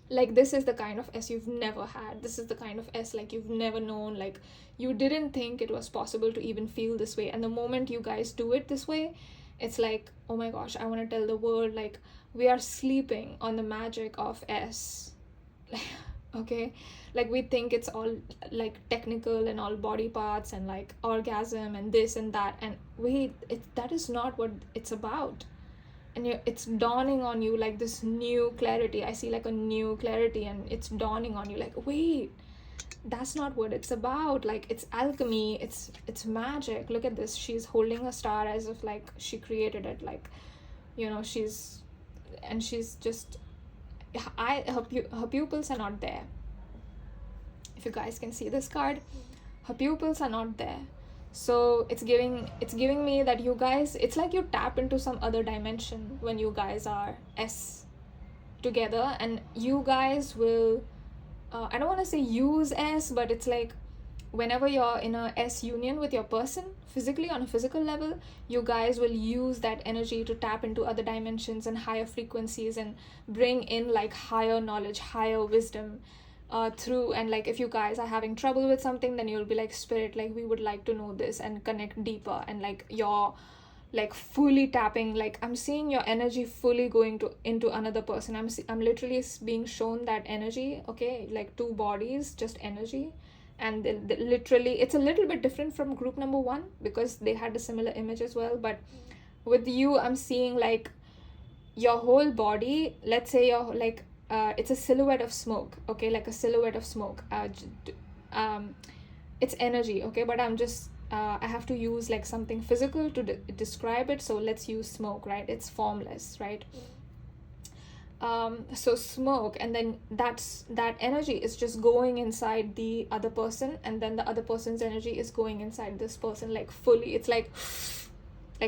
S1: Like this is the kind of S you've never had. This is the kind of S like you've never known. Like you didn't think it was possible to even feel this way. And the moment you guys do it this way, it's like, oh my gosh, I want to tell the world, like, we are sleeping on the magic of S. Okay, like we think it's all like technical and all body parts and like orgasm and this and that, and wait, that is not what it's about. And it's dawning on you like this new clarity. I see like a new clarity, and it's dawning on you like, wait, that's not what it's about. Like it's alchemy, it's magic. Look at this, she's holding a star as if like she created it, like, you know, she's just, her pupils are not there. If you guys can see this card, her pupils are not there. So it's giving me that you guys, it's like you tap into some other dimension when you guys are S together, and you guys will I don't want to say use S, but it's like whenever you're in a S union with your person, physically, on a physical level, you guys will use that energy to tap into other dimensions and higher frequencies and bring in like higher knowledge, higher wisdom through. And like if you guys are having trouble with something, then you'll be like, spirit, like we would like to know this, and connect deeper. And like you're like fully tapping, like I'm seeing your energy fully going into another person. I'm literally being shown that energy, okay, like two bodies, just energy. And literally it's a little bit different from group number 1 because they had a similar image as well. But with you, I'm seeing like your whole body, let's say you're like it's a silhouette of smoke, okay, like a silhouette of smoke. It's energy, okay, but I'm just I have to use like something physical to describe it, so let's use smoke, right? It's formless, right? So smoke, and then that energy is just going inside the other person, and then the other person's energy is going inside this person, like fully. It's like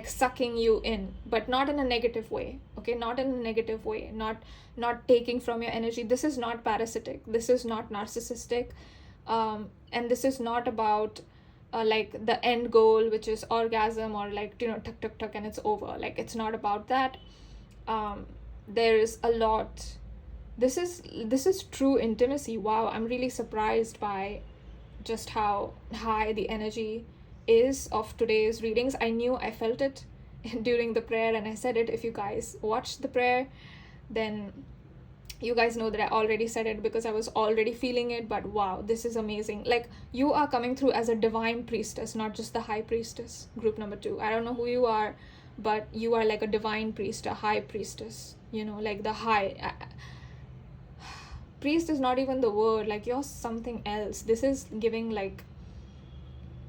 S1: sucking you in, but not in a negative way, okay? Not in a negative way, not taking from your energy. This is not parasitic, this is not narcissistic, and this is not about like the end goal, which is orgasm, or like, you know, tuck tuck tuck and it's over. Like it's not about that. There is a lot. This is true intimacy. Wow, I'm really surprised by just how high the energy is of today's readings. I felt it during the prayer, and I said it. If you guys watched the prayer, then you guys know that I already said it because I was already feeling it. But wow, this is amazing. Like you are coming through as a divine priestess, not just the high priestess, group number 2. I don't know who you are, but you are like a divine priest, a high priestess, you know, like the high priest is not even the word, like you're something else. This is giving like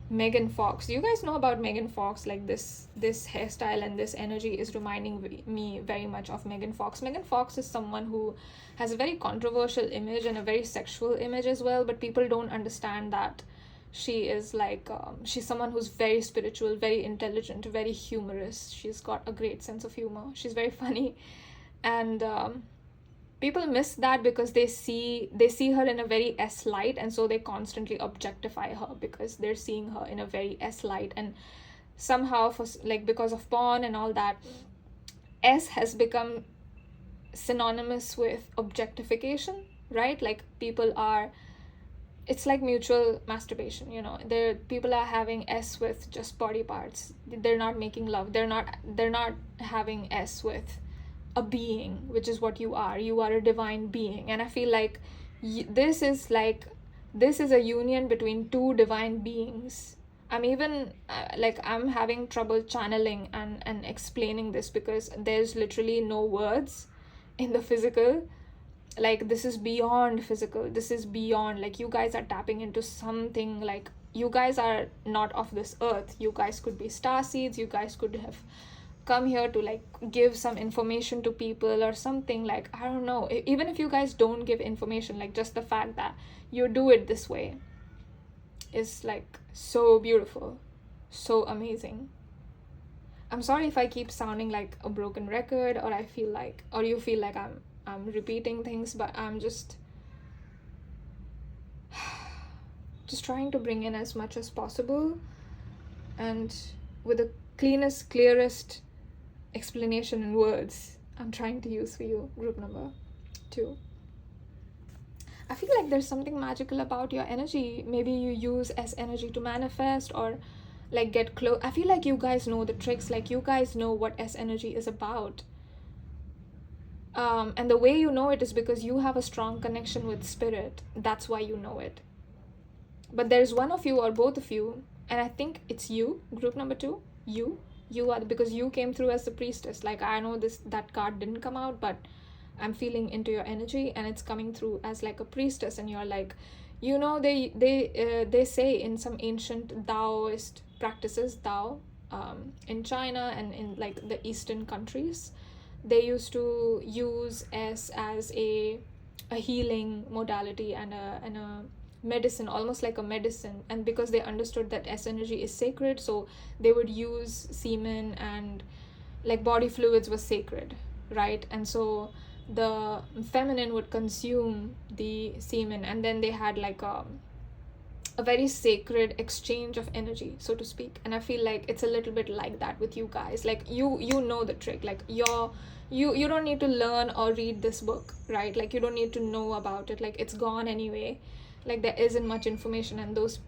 S1: Megan Fox. You guys know about Megan Fox, like this hairstyle and this energy is reminding me very much of Megan Fox. Megan Fox is someone who has a very controversial image and a very sexual image as well, but people don't understand that she is like she's someone who's very spiritual, very intelligent, very humorous. She's got a great sense of humor. She's very funny, and people miss that because they see her in a very S light, and so they constantly objectify her because they're seeing her in a very S light. And somehow, for like because of porn and all that, S has become synonymous with objectification, right? Like people are, it's like mutual masturbation, you know. People are having S with just body parts. They're not making love. They're not having S with a being, which is what you are. You are a divine being. And I feel like this is a union between two divine beings. I'm even I'm having trouble channeling and explaining this because there's literally no words in the physical. Like this is beyond physical. This is beyond, like you guys are tapping into something. Like you guys are not of this earth. You guys could be star seeds. You guys could have come here to like give some information to people or something. Like I don't know, even if you guys don't give information, like just the fact that you do it this way is like so beautiful, so amazing. I'm sorry if I keep sounding like a broken record, or you feel like I'm repeating things, but I'm just trying to bring in as much as possible and with the cleanest, clearest explanation in words I'm trying to use for you, group number 2. I feel like there's something magical about your energy. Maybe you use S energy to manifest or like get close. I feel like you guys know the tricks, like you guys know what S energy is about. And the way you know it is because you have a strong connection with spirit. That's why you know it. But there's one of you or both of you, and I think it's you, group number 2, you are, because you came through as the priestess. Like I know that card didn't come out, but I'm feeling into your energy and it's coming through as like a priestess. And you're like, you know, they say in some ancient Taoist practices, Tao, in China and in like the Eastern countries, they used to use S as a healing modality and a medicine, almost like a medicine. And because they understood that S energy is sacred, so they would use semen, and like body fluids was sacred, right? And so the feminine would consume the semen, and then they had like a very sacred exchange of energy, so to speak. And I feel like it's a little bit like that with you guys. Like you know the trick. Like you don't need to learn or read this book, right? Like you don't need to know about it. Like it's gone anyway. Like there isn't much information, and those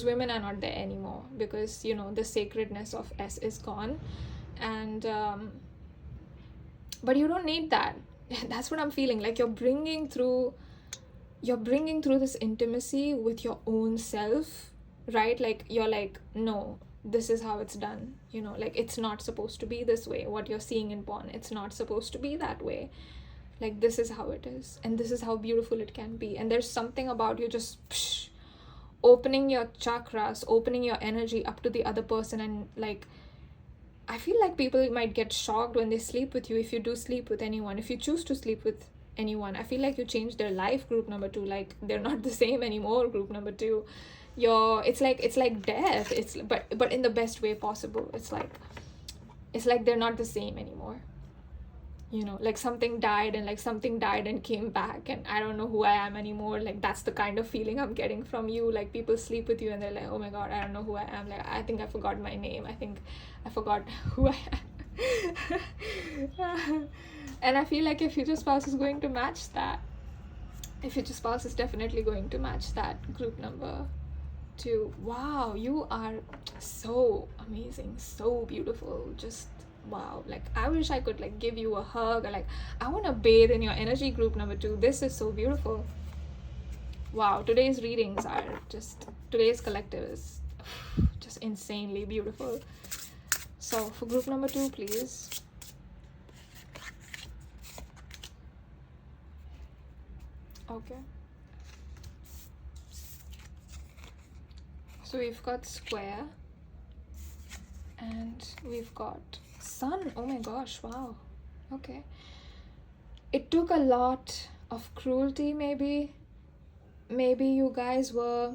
S1: women are not there anymore, because you know the sacredness of S is gone. And but you don't need that. That's what I'm feeling. Like you're bringing through this intimacy with your own self, right? Like you're like, no, this is how it's done, you know, like it's not supposed to be this way. What you're seeing in porn, it's not supposed to be that way. Like this is how it is, and this is how beautiful it can be. And there's something about you just opening your chakras, opening your energy up to the other person. And like I feel like people might get shocked when they sleep with you, if you do sleep with anyone, if you choose to sleep with anyone. I feel like you changed their life, group number 2. Like they're not the same anymore, group number 2. It's like death. It's but in the best way possible. It's like they're not the same anymore, you know, like something died and came back, and I don't know who I am anymore. Like that's the kind of feeling I'm getting from you. Like people sleep with you and they're like, oh my god, I don't know who I am. Like I think I forgot my name. I think I forgot who I am. And I feel like if your spouse is going to match that, if your spouse is definitely going to match that, group number 2. Wow, you are so amazing, so beautiful, just wow. Like I wish I could like give you a hug, or like I want to bathe in your energy, group number 2. This is so beautiful. Wow, today's collective is just insanely beautiful. So for group number 2, please. Okay, so we've got square and we've got sun. Oh my gosh, wow. Okay, it took a lot of cruelty. Maybe you guys were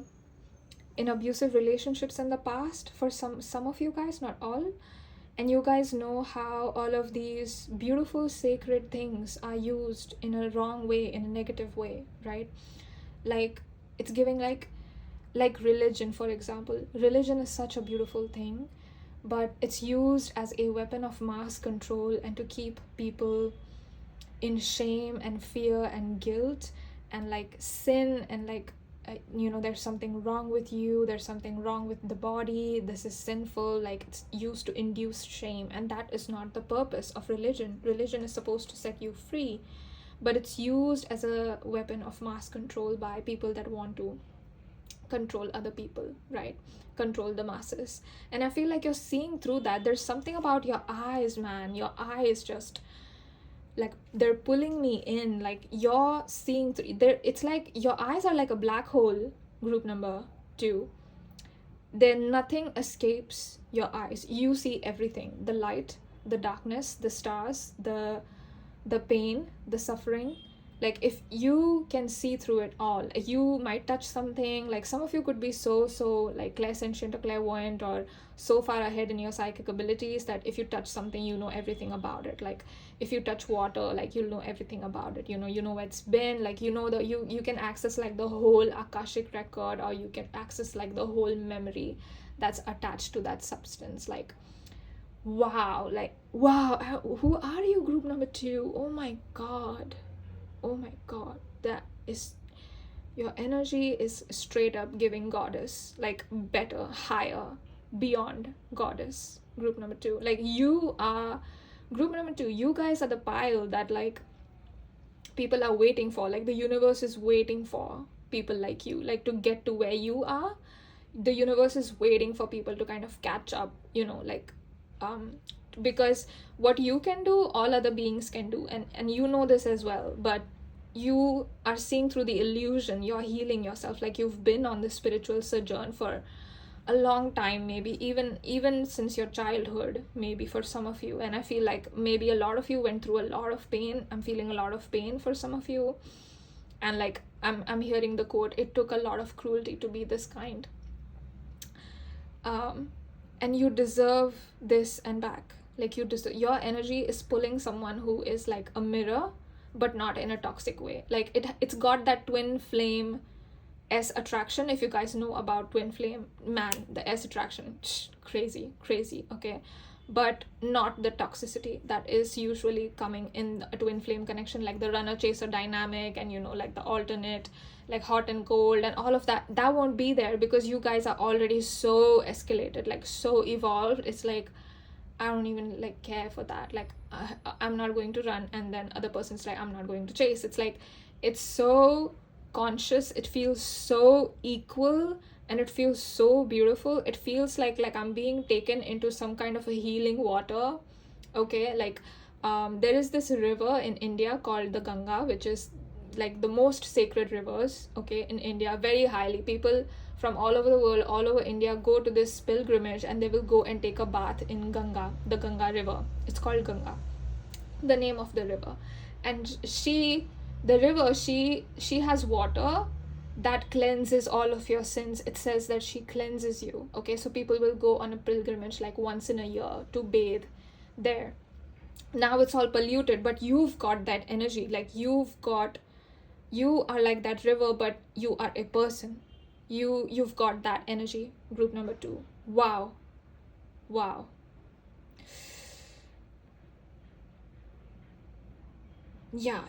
S1: in abusive relationships in the past, for some of you guys, not all. And you guys know how all of these beautiful sacred things are used in a wrong way, in a negative way, right? Like it's giving like religion, for example. Religion is such a beautiful thing, but it's used as a weapon of mass control and to keep people in shame and fear and guilt and like sin and like you know, there's something wrong with you, there's something wrong with the body, this is sinful. Like it's used to induce shame, and that is not the purpose of religion. Religion is supposed to set you free, but it's used as a weapon of mass control by people that want to control other people, right? Control the masses. And I feel like you're seeing through that. There's something about your eyes, man. Your eyes just like they're pulling me in. Like you're seeing through there. It's like your eyes are like a black hole, group number 2. Then nothing escapes your eyes. You see everything: the light, the darkness, the stars, the pain, the suffering. Like if you can see through it all, you might touch something. Like some of you could be so like clairsentient or clairvoyant, or so far ahead in your psychic abilities that if you touch something, you know everything about it. Like if you touch water, like you'll know everything about it. You know where it's been. Like you know you can access like the whole Akashic record, or you can access like the whole memory that's attached to that substance. Like wow, like wow. Who are you, group number 2? Oh my god. Oh my god, that is, your energy is straight up giving goddess, like better, higher, beyond goddess, group number 2. Like you are, group number 2, you guys are the pile that like people are waiting for. Like the universe is waiting for people like you, like to get to where you are. The universe is waiting for people to kind of catch up, you know, like because what you can do, all other beings can do, and you know this as well. But you are seeing through the illusion. You're healing yourself. Like you've been on this spiritual sojourn for a long time, maybe even since your childhood, maybe for some of you. And I feel like maybe a lot of you went through a lot of pain. I'm feeling a lot of pain for some of you. And like I'm hearing the quote, it took a lot of cruelty to be this kind. And you deserve this and back. Like your energy is pulling someone who is like a mirror, but not in a toxic way. Like it's got that twin flame S attraction. If you guys know about twin flame, man, the S attraction, crazy, okay, but not the toxicity that is usually coming in a twin flame connection, like the runner chaser dynamic, and like the alternate, like hot and cold and all of that. That won't be there because you guys are already so escalated, like so evolved. It's like, I don't even like care for that. Like I'm not going to run, and then other person's like, I'm not going to chase. It's like, it's so conscious, it feels so equal, and it feels so beautiful. It feels like I'm being taken into some kind of a healing water. Okay, like there is this river in India called the Ganga, which is like the most sacred rivers, okay, in India. Very highly, people from all over the world, all over India, go to this pilgrimage, and they will go and take a bath in Ganga, the Ganga river. It's called Ganga, the name of the river. And she has water that cleanses all of your sins. It says that she cleanses you. Okay, so people will go on a pilgrimage like once in a year to bathe there. Now it's all polluted, but you've got that energy. Like you are like that river, but you are a person. You've got that energy. Group number 2. Wow. Yeah,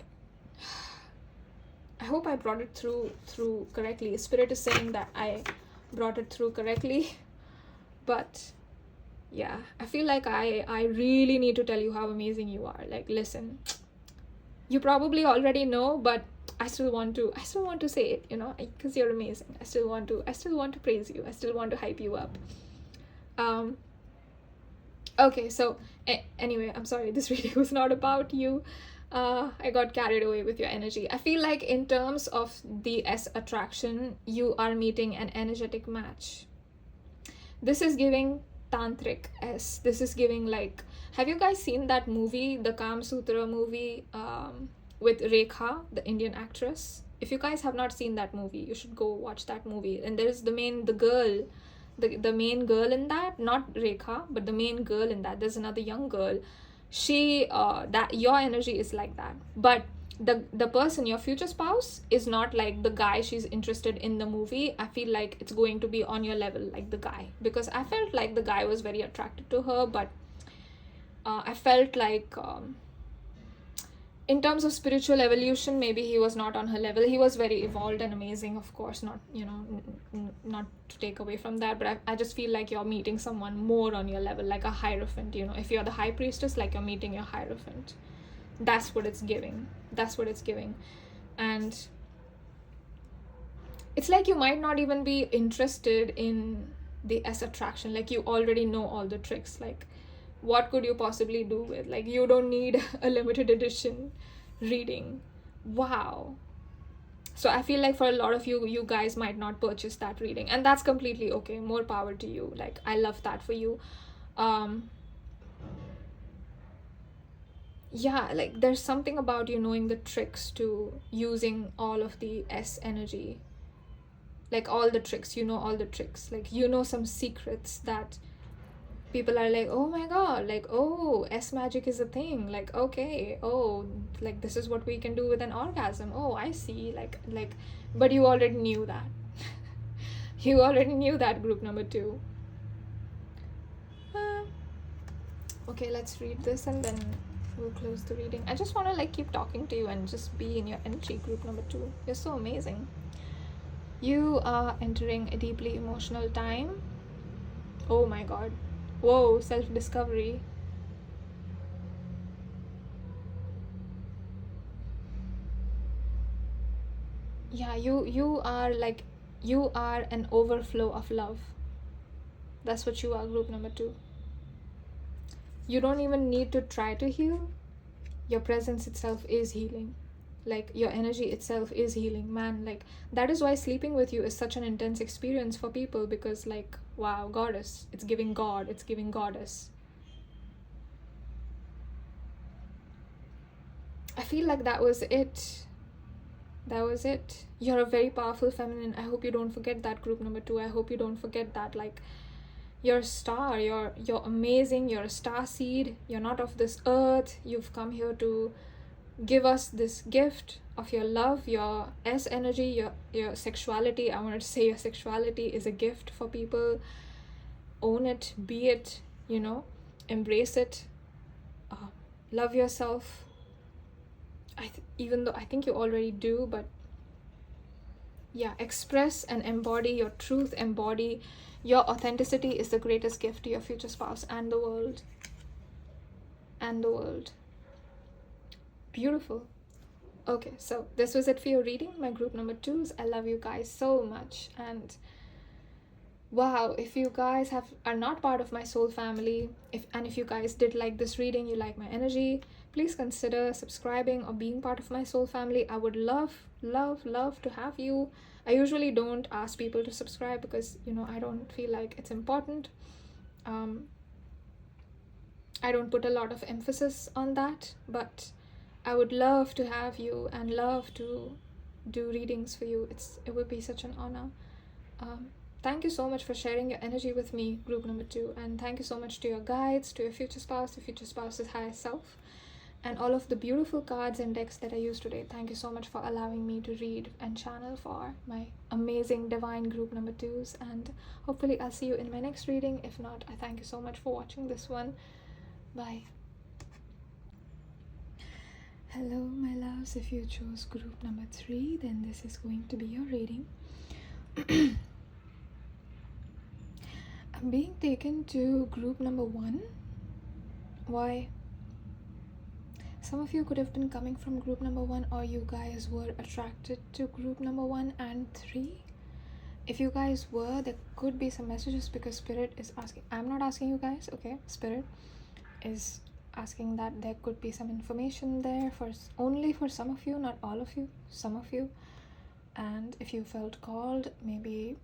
S1: I hope I brought it through correctly. Spirit is saying that I brought it through correctly, but yeah, I feel like I really need to tell you how amazing you are. Like, listen, you probably already know, but I still want to say it, because you're amazing. I still want to praise you. I still want to hype you up. Okay, so anyway, I'm sorry, this video was not about you. I got carried away with your energy. I feel like in terms of the S attraction, you are meeting an energetic match. This is giving tantric S. This is giving like, have you guys seen that movie, the 𝑘𝑒 movie, with Rekha, the Indian actress? If you guys have not seen that movie, you should go watch that movie. And there's the main girl in that, not Rekha, but the main girl in that. There's another young girl. She that your energy is like that, but the person, your future spouse, is not like the guy she's interested in the movie. I feel like it's going to be on your level, like the guy, because I felt like the guy was very attracted to her, but I felt like in terms of spiritual evolution, maybe he was not on her level. He was very evolved and amazing, of course, not not to take away from that, but I just feel like you're meeting someone more on your level, like a hierophant. If you're the high priestess, like you're meeting your hierophant. That's what it's giving. And it's like you might not even be interested in the S attraction. Like you already know all the tricks. Like, what could you possibly do with? Like, you don't need a limited edition reading. Wow. So I feel like for a lot of you guys might not purchase that reading, and that's completely okay. More power to you. Like, I love that for you. Yeah, like there's something about you knowing the tricks to using all of the S energy. Like all the tricks, all the tricks. Like, some secrets that people are like, oh my god, like, oh, S magic is a thing. Like, okay, oh, like this is what we can do with an orgasm. Oh, I see. Like, but you already knew that. You already knew that, group number 2. Okay, let's read this and then we'll close the reading. I just want to like keep talking to you and just be in your energy, group number 2. You're so amazing. You are entering a deeply emotional time. Oh my god. Whoa, self-discovery. Yeah, you are an overflow of love. That's what you are, group number 2. You don't even need to try to heal. Your presence itself is healing. Like, your energy itself is healing, man. Like, that is why sleeping with you is such an intense experience for people, because like, wow, goddess, it's giving god, it's giving goddess. I feel like that was it. You're a very powerful feminine. I hope you don't forget that, group number 2. I hope you don't forget that. Like, you're a star. You're amazing. You're a star seed. You're not of this earth. You've come here to give us this gift your love, your S energy, your sexuality. I wanted to say your sexuality is a gift for people. Own it, be it, embrace it. Love yourself. Even though I think you already do, but yeah, express and embody your truth, embody your authenticity is the greatest gift to your future spouse and the world. Beautiful. Okay, so this was it for your reading, my group number 2s. I love you guys so much, and wow, if you guys are not part of my soul family, if you guys did like this reading, you like my energy, please consider subscribing or being part of my soul family. I would love to have you. I usually don't ask people to subscribe because I don't feel like it's important. I don't put a lot of emphasis on that, but I would love to have you and love to do readings for you. It would be such an honor. Thank you so much for sharing your energy with me, group number 2, and thank you so much to your guides, to your future spouse's higher self, and all of the beautiful cards and decks that I used today. Thank you so much for allowing me to read and channel for my amazing divine group number 2s, and hopefully I'll see you in my next reading. If not, I thank you so much for watching this one. Bye. Hello, my loves. If you chose group number 3, then this is going to be your reading. I'm being taken to group number 1. Why? Some of you could have been coming from group number 1, or you guys were attracted to group number 1 and 3. If you guys were, there could be some messages because Spirit is asking. I'm not asking you guys, okay? Spirit is asking that there could be some information there only for some of you, not all of you, some of you. And if you felt called, maybe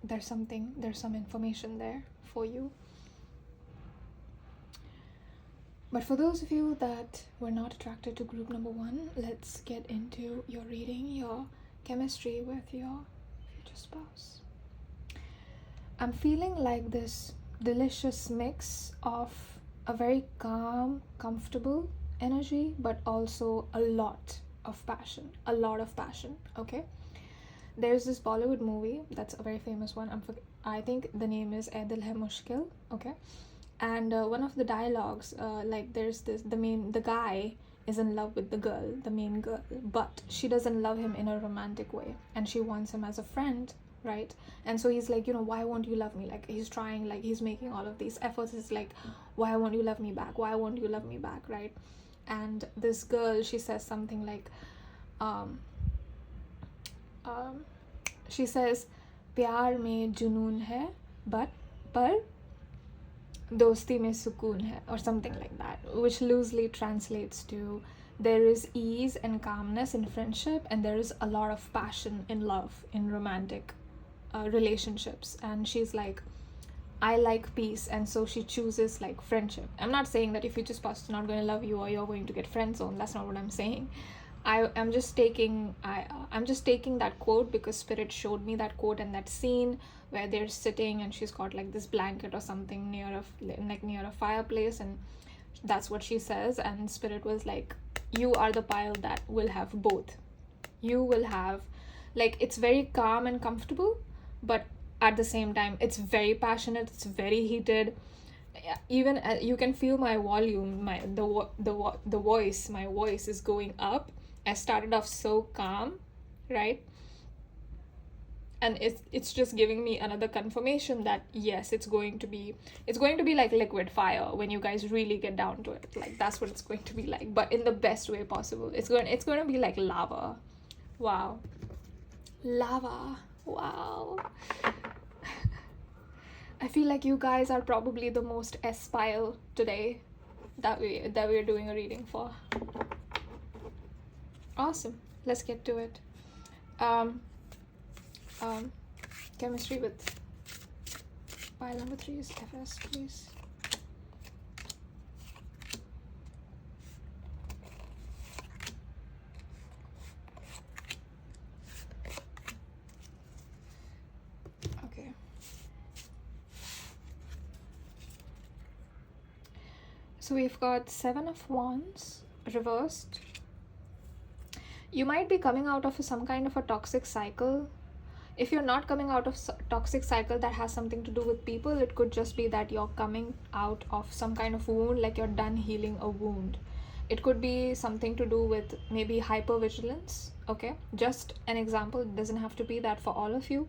S1: there's some information there for you. But for those of you that were not attracted to group number 1, let's get into your reading, your chemistry with your future spouse. I'm feeling like this delicious mix of a very calm, comfortable energy, but also a lot of passion, okay? There's this Bollywood movie that's a very famous one. I think the name is 𝘱𝘪𝑚, okay? And one of the dialogues, there's the guy is in love with the main girl, but she doesn't love him in a romantic way, and she wants him as a friend, right? And so he's like, why won't you love me? Like, he's trying, like, he's making all of these efforts. It's like, why won't you love me back? Why won't you love me back, right? And this girl, she says something like, she says, प्यार में जुनून है, पर दोस्ती में सुकून है, or something like that, which loosely translates to there is ease and calmness in friendship, and there is a lot of passion in love, in romantic relationships. And she's like, I like peace, and so she chooses like friendship. I'm not saying that if you just spouse is not going to love you or you're going to get friend zoned. That's not what I'm saying. I'm just taking that quote because Spirit showed me that quote and that scene where they're sitting and she's got like this blanket or something near a fireplace, and that's what she says. And Spirit was like, you are the pile that will have both. You will have, like, it's very calm and comfortable, but at the same time it's very passionate, it's very heated. Even you can feel my volume, my voice is going up. I started off so calm, right? And it's just giving me another confirmation that yes, it's going to be like liquid fire when you guys really get down to it. Like, that's what it's going to be like, but in the best way possible. It's going to be like lava. Wow. Lava. Wow. I feel like you guys are probably the most S-pile today that we're doing a reading for. Awesome. Let's get to it. Chemistry with pile number 3 is FS, please. Okay. So we've got 7 of Wands reversed. you might be coming out of some kind of a toxic cycle. If you're not coming out of toxic cycle that has something to do with people, it could just be that you're coming out of some kind of wound, like you're done healing a wound. It could be something to do with maybe hypervigilance, okay? Just an example, it doesn't have to be that for all of you,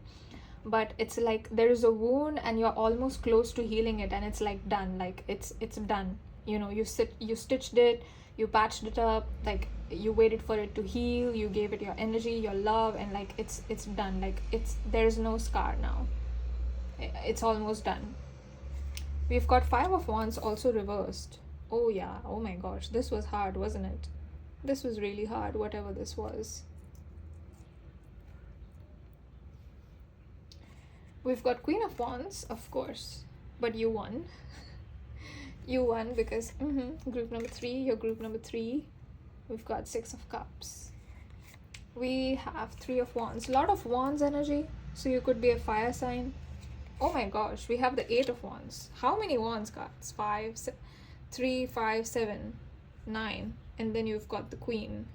S1: but it's like there is a wound and you're almost close to healing it, and it's like done, like it's done. You know, you stitched it, you patched it up, like you waited for it to heal, you gave it your energy, your love, and like it's done. Like there's no scar now. It's almost done. We've got 5 of Wands also reversed. Oh yeah, oh my gosh, this was hard, wasn't it? This was really hard, whatever this was. We've got Queen of Wands, of course, but you won. You won because group number 3, you're group number 3. We've got 6 of Cups. We have 3 of Wands. A lot of Wands energy, so you could be a fire sign. Oh my gosh, we have the 8 of Wands. How many Wands cards? 3, 5, 7, 9. And then you've got the Queen.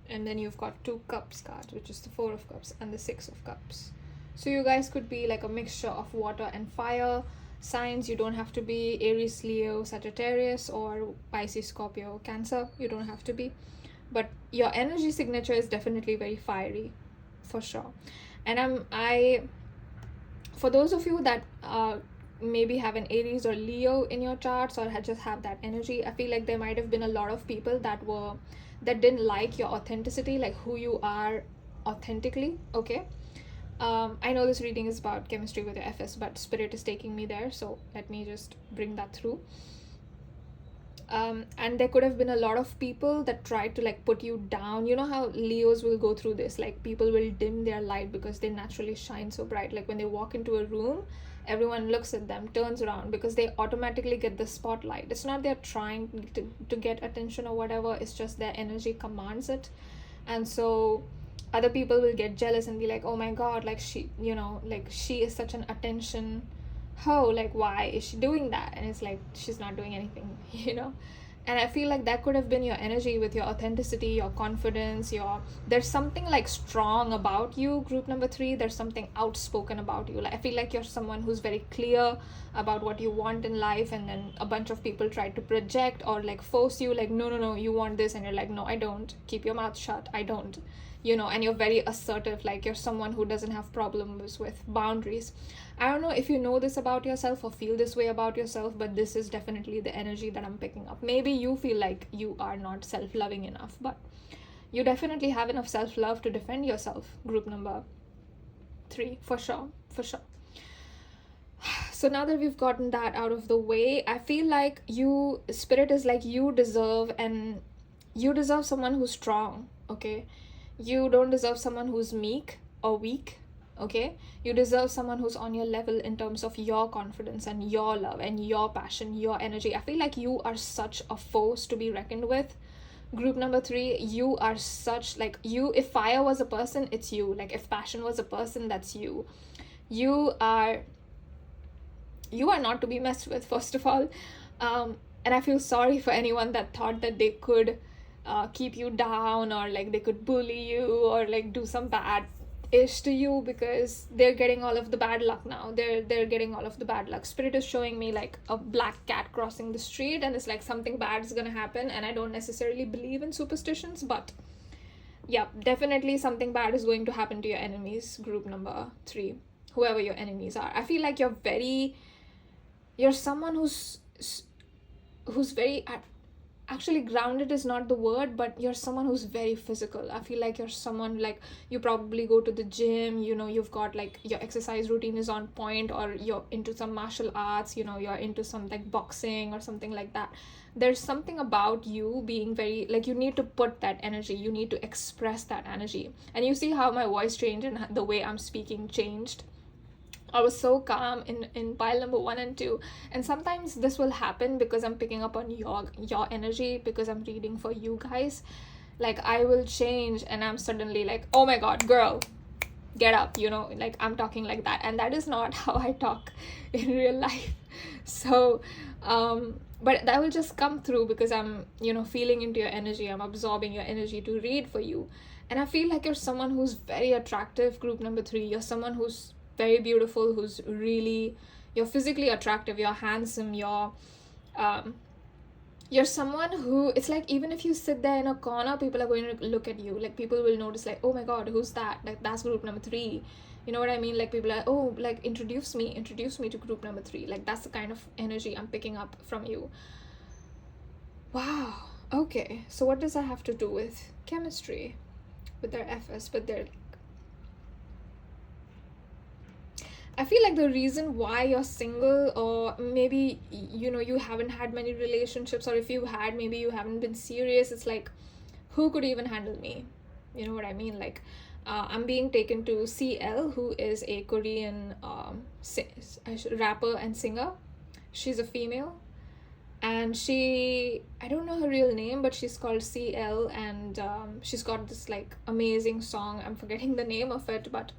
S1: And then you've got 2 Cups cards, which is the 4 of Cups and the 6 of Cups. So you guys could be like a mixture of water and fire signs. You don't have to be Aries, Leo, Sagittarius, or Pisces, Scorpio, Cancer. You don't have to be. But your energy signature is definitely very fiery, for sure. And for those of you that maybe have an Aries or Leo in your charts, or just have that energy, I feel like there might have been a lot of people that didn't like your authenticity, like who you are authentically, okay? I know this reading is about chemistry with your FS, but spirit is taking me there, so let me just bring that through. And there could have been a lot of people that tried to like put you down. You know how Leos will go through this, like people will dim their light because they naturally shine so bright. Like when they walk into a room, everyone looks at them, turns around, because they automatically get the spotlight. It's not they're trying to get attention or whatever, it's just their energy commands it. And so other people will get jealous and be like, oh my god, like she, you know, like she is such an attention hoe, like why is she doing that? And it's like, she's not doing anything, you know. And I feel like that could have been your energy with your authenticity, your confidence, there's something like strong about you, group number 3. There's something outspoken about you. Like I feel like you're someone who's very clear about what you want in life, and then a bunch of people try to project or like force you, like no, you want this, and you're like, no, I don't. Keep your mouth shut, I don't. You know, and you're very assertive, like you're someone who doesn't have problems with boundaries. I don't know if you know this about yourself or feel this way about yourself, but this is definitely the energy that I'm picking up. Maybe you feel like you are not self-loving enough, but you definitely have enough self-love to defend yourself, group number 3, for sure. So now that we've gotten that out of the way, I feel like spirit is like, you deserve someone who's strong, okay? You don't deserve someone who's meek or weak, okay? You deserve someone who's on your level in terms of your confidence and your love and your passion, your energy. I feel like you are such a force to be reckoned with. Group number 3, you are such, like, if fire was a person, it's you. Like if passion was a person, that's you. You are not to be messed with, first of all. And I feel sorry for anyone that thought that they could keep you down, or like they could bully you, or like do some bad-ish to you, because they're getting all of the bad luck now. They're getting all of the bad luck. Spirit is showing me like a black cat crossing the street, and it's like something bad is gonna happen. And I don't necessarily believe in superstitions, but yeah, definitely something bad is going to happen to your enemies, group number 3, whoever your enemies are. I feel like you're someone who's very, actually grounded is not the word, but you're someone who's very physical. I feel like you're someone, like you probably go to the gym, you know, you've got like your exercise routine is on point, or you're into some martial arts, you know, you're into some like boxing or something like that. There's something about you being very, like, you need to put that energy, you need to express that energy. And you see how my voice changed and the way I'm speaking changed. I was so calm in pile number 1 and 2, and sometimes this will happen because I'm picking up on your energy, because I'm reading for you guys. Like I will change and I'm suddenly like, oh my god, girl, get up, you know, like I'm talking like that, and that is not how I talk in real life. So but that will just come through because I'm, feeling into your energy. I'm absorbing your energy to read for you. And I feel like you're someone who's very attractive, group number 3. You're someone who's very beautiful, you're physically attractive, you're handsome, you're someone who, it's like, even if you sit there in a corner, people are going to look at you. Like, people will notice, like, oh my god, who's that? Like, that's group number 3. You know what I mean? Like, people are, oh, like, introduce me to group number 3. Like, that's the kind of energy I'm picking up from you. Wow. Okay, so what does that have to do with chemistry? With their FS, but they're, I feel like the reason why you're single, or maybe, you haven't had many relationships, or if you had, maybe you haven't been serious, it's like, who could even handle me? You know what I mean? Like, I'm being taken to 𝑐𝑙, who is a Korean rapper and singer. She's a female, and I don't know her real name, but she's called 𝑐𝑙, and she's got this, like, amazing song. I'm forgetting the name of it, but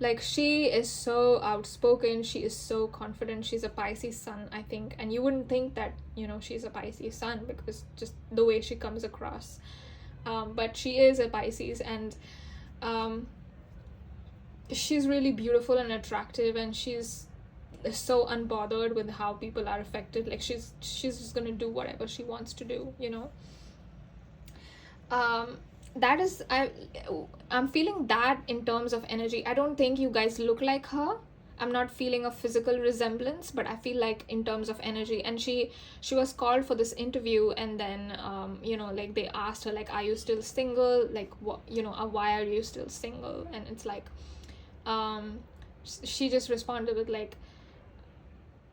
S1: like, she is so outspoken, she is so confident. She's a Pisces sun, I think, and you wouldn't think that, she's a Pisces sun because just the way she comes across, but she is a Pisces, and she's really beautiful and attractive, and she's so unbothered with how people are affected. Like, she's just gonna do whatever she wants to do, that is, I'm feeling that in terms of energy. I don't think you guys look like her. I'm not feeling a physical resemblance, but I feel like in terms of energy. And she was called for this interview, and then like, they asked her, like, are you still single? Like, what, why are you still single? And it's like, she just responded with, like,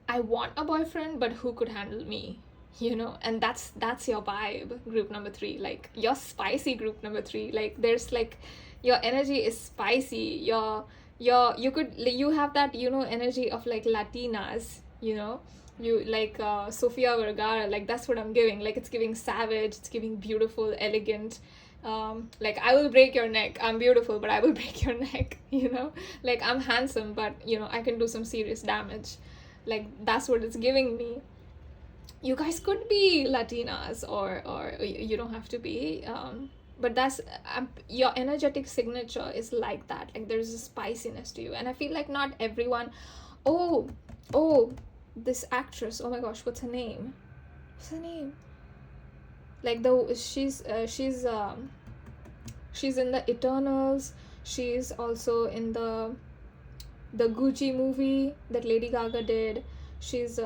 S1: I want a boyfriend, but who could handle me? And that's your vibe, group number 3. Like, you're spicy, group number 3. Like, there's, like, your energy is spicy. You have that, energy of, like, Latinas, you like Sofia Vergara. Like, that's what I'm giving. Like, it's giving savage, it's giving beautiful, elegant. Like, I will break your neck. I'm beautiful, but I will break your neck. Like, I'm handsome, but I can do some serious damage. Like, that's what it's giving me. You guys could be Latinas, or you don't have to be, but that's your energetic signature is like that. Like, there's a spiciness to you, and I feel like not everyone. Oh, this actress, oh my gosh, what's her name? Like, she's in the Eternals. She's also in the Gucci movie that Lady Gaga did. She's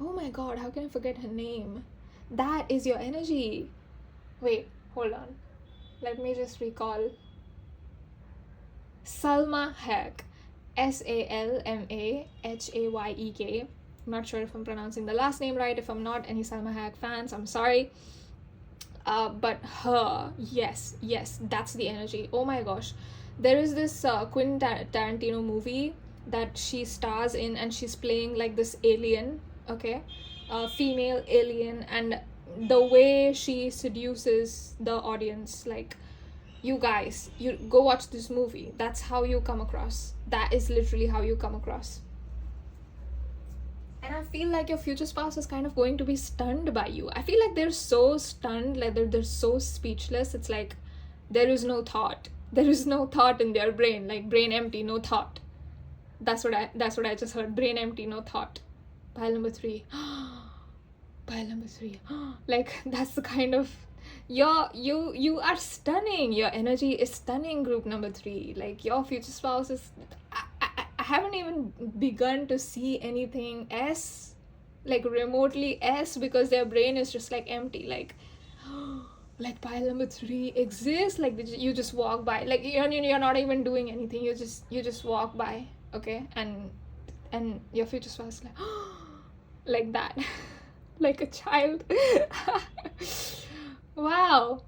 S1: oh my god, how can I forget her name? That is your energy. Wait, hold on. Let me just recall. Salma Hayek. Salmahayek. I'm not sure if I'm pronouncing the last name right. If I'm not, any Salma Hayek fans, I'm sorry. But her, yes, that's the energy. Oh my gosh. There is this Quentin Tarantino movie that she stars in, and she's playing, like, this alien, okay, female alien, and the way she seduces the audience, like, you guys, you go watch this movie. That's how you come across. That is literally how you come across. And I feel like your future spouse is kind of going to be stunned by you. I feel like they're so stunned, like they're so speechless. It's like there is no thought. There is no thought in their brain, like brain empty, no thought. That's what I just heard. Brain empty, no thought. Pile number 3. Pile number 3. Like, that's the kind of you are stunning. Your energy is stunning, group number 3. Like, your future spouse is, I haven't even begun to see anything S, like remotely S, because their brain is just like empty. Like pile number 3 exists. Like, you just walk by, like you're not even doing anything. You just walk by, okay, and your future spouse is like like that. Like a child. Wow.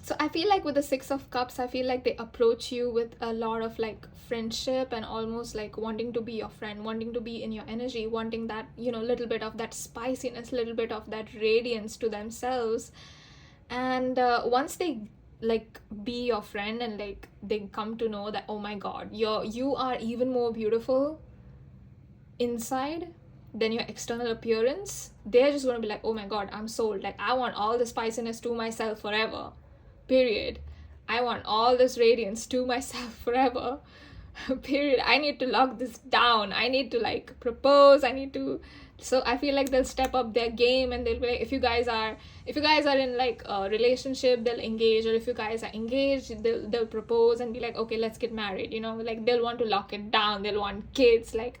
S1: So I feel like with the 6 of Cups, I feel like they approach you with a lot of, like, friendship, and almost like wanting to be your friend, wanting to be in your energy, wanting that, little bit of that spiciness, little bit of that radiance to themselves. And once they, like, be your friend, and, like, they come to know that, oh my god, you are even more beautiful inside, than your external appearance, they're just going to be like, oh my god, I'm sold. Like, I want all the spiciness to myself forever. Period. I want all this radiance to myself forever. Period. I need to lock this down. I need to like propose. So I feel like they'll step up their game, and they'll be like, if you guys are in like a relationship, they'll engage, or if you guys are engaged, they'll propose and be like, okay, let's get married, you know, like they'll want to lock it down, they'll want kids, like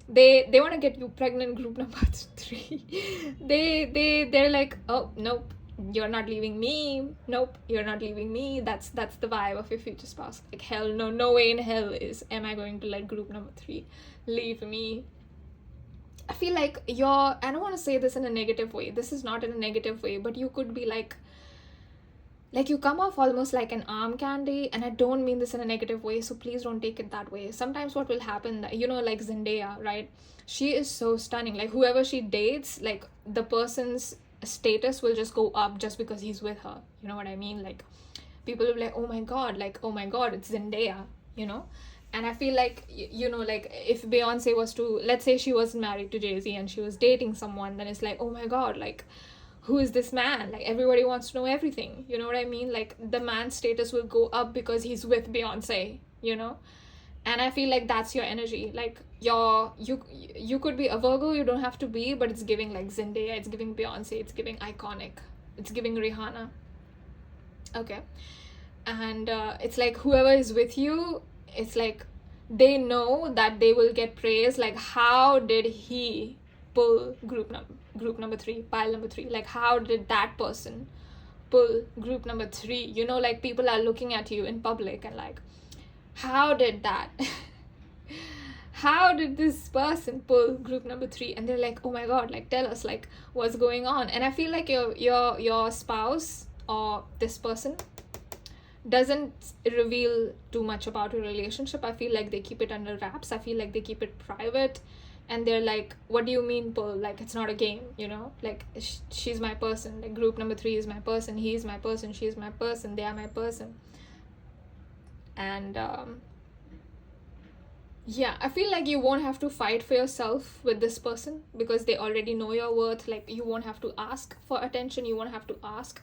S1: they want to get you pregnant, group number 3. They're like, oh nope, you're not leaving me, nope, you're not leaving me. That's the vibe of your future spouse. Like, hell no, no way in hell am I going to let group number 3 leave me. I feel like I don't want to say this in a negative way, this is not in a negative way, but you could be like you come off almost like an arm candy, and I don't mean this in a negative way, so please don't take it that way. Sometimes what will happen, you know, like 𝓲𝓸𝓿𝓮, right? She is so stunning. Like, whoever she dates, like the person's status will just go up just because he's with her, you know what I mean? Like, people will be like, oh my god, it's 𝓲𝓸𝓿, you know. And I feel like, you know, like if Beyonce was to, let's say she wasn't married to Jay-Z and she was dating someone, then it's like, oh my god, like, who is this man? Like, everybody wants to know everything, you know what I mean? Like, the man's status will go up because he's with Beyonce, you know. And I feel like that's your energy. Like, you could be a Virgo, you don't have to be, but it's giving like 𝓲𝓸𝓿, it's giving Beyonce, it's giving iconic, it's giving Rihanna. Okay. And it's like, whoever is with you, it's like they know that they will get praise. Like, how did he pull group number 3, pile number 3? Like, how did that person pull group number 3? You know, like, people are looking at you in public and like, how did that how did this person pull group number 3? And they're like, oh my god, like, tell us, like, what's going on? And I feel like your spouse or this person doesn't reveal too much about your relationship. I feel like they keep it under wraps. I feel like they keep it private, and they're like, what do you mean pull? Like, it's not a game, you know? Like, she's my person. Like, group number 3 is my person, he's my person, she's my person, they are my person. And yeah, I feel like you won't have to fight for yourself with this person because they already know your worth. Like, you won't have to ask for attention, you won't have to ask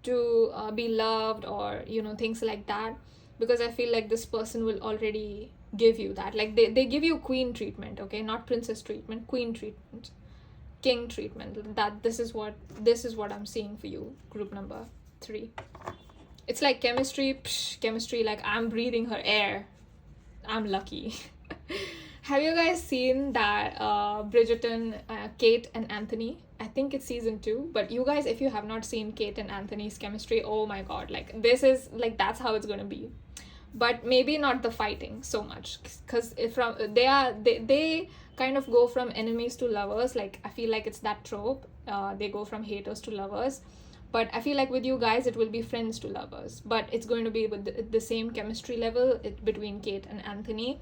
S1: to be loved, or, you know, things like that, because I feel like this person will already give you that. Like, they give you queen treatment, okay? Not princess treatment, queen treatment, king treatment. That this is what I'm seeing for you, group number 3. It's like chemistry, chemistry, like, I'm breathing her air, I'm lucky. Have you guys seen that Bridgerton, Kate and Anthony? I think it's season 2, but you guys, if you have not seen Kate and Anthony's chemistry, oh my god, like, this is like, that's how it's gonna be. But maybe not the fighting so much, because they kind of go from enemies to lovers. Like, I feel like it's that trope, they go from haters to lovers. But I feel like with you guys, it will be friends to lovers, but it's going to be with the same chemistry level between Kate and Anthony.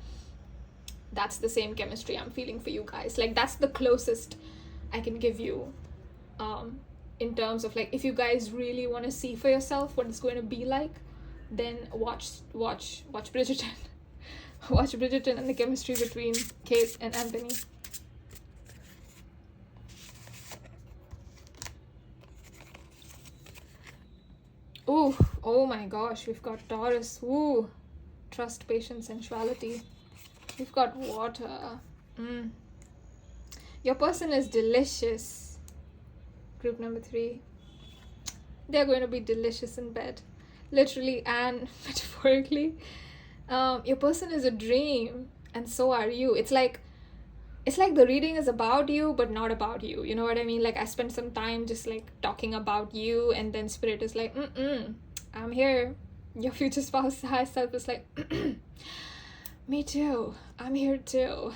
S1: That's the same chemistry I'm feeling for you guys. Like, that's the closest I can give you in terms of, like, if you guys really want to see for yourself what it's going to be like, then watch Bridgerton. Watch Bridgerton and the chemistry between Kate and Anthony. Ooh, oh my gosh, we've got Taurus. Ooh, trust, patience, sensuality. We've got water. Your person is delicious. Group number 3. They're going to be delicious in bed, literally and metaphorically. Your person is a dream, and so are you. It's like the reading is about you, but not about you. You know what I mean? Like, I spent some time just like talking about you, and then spirit is like, I'm here. Your future spouse, high self is like, me too. I'm here too.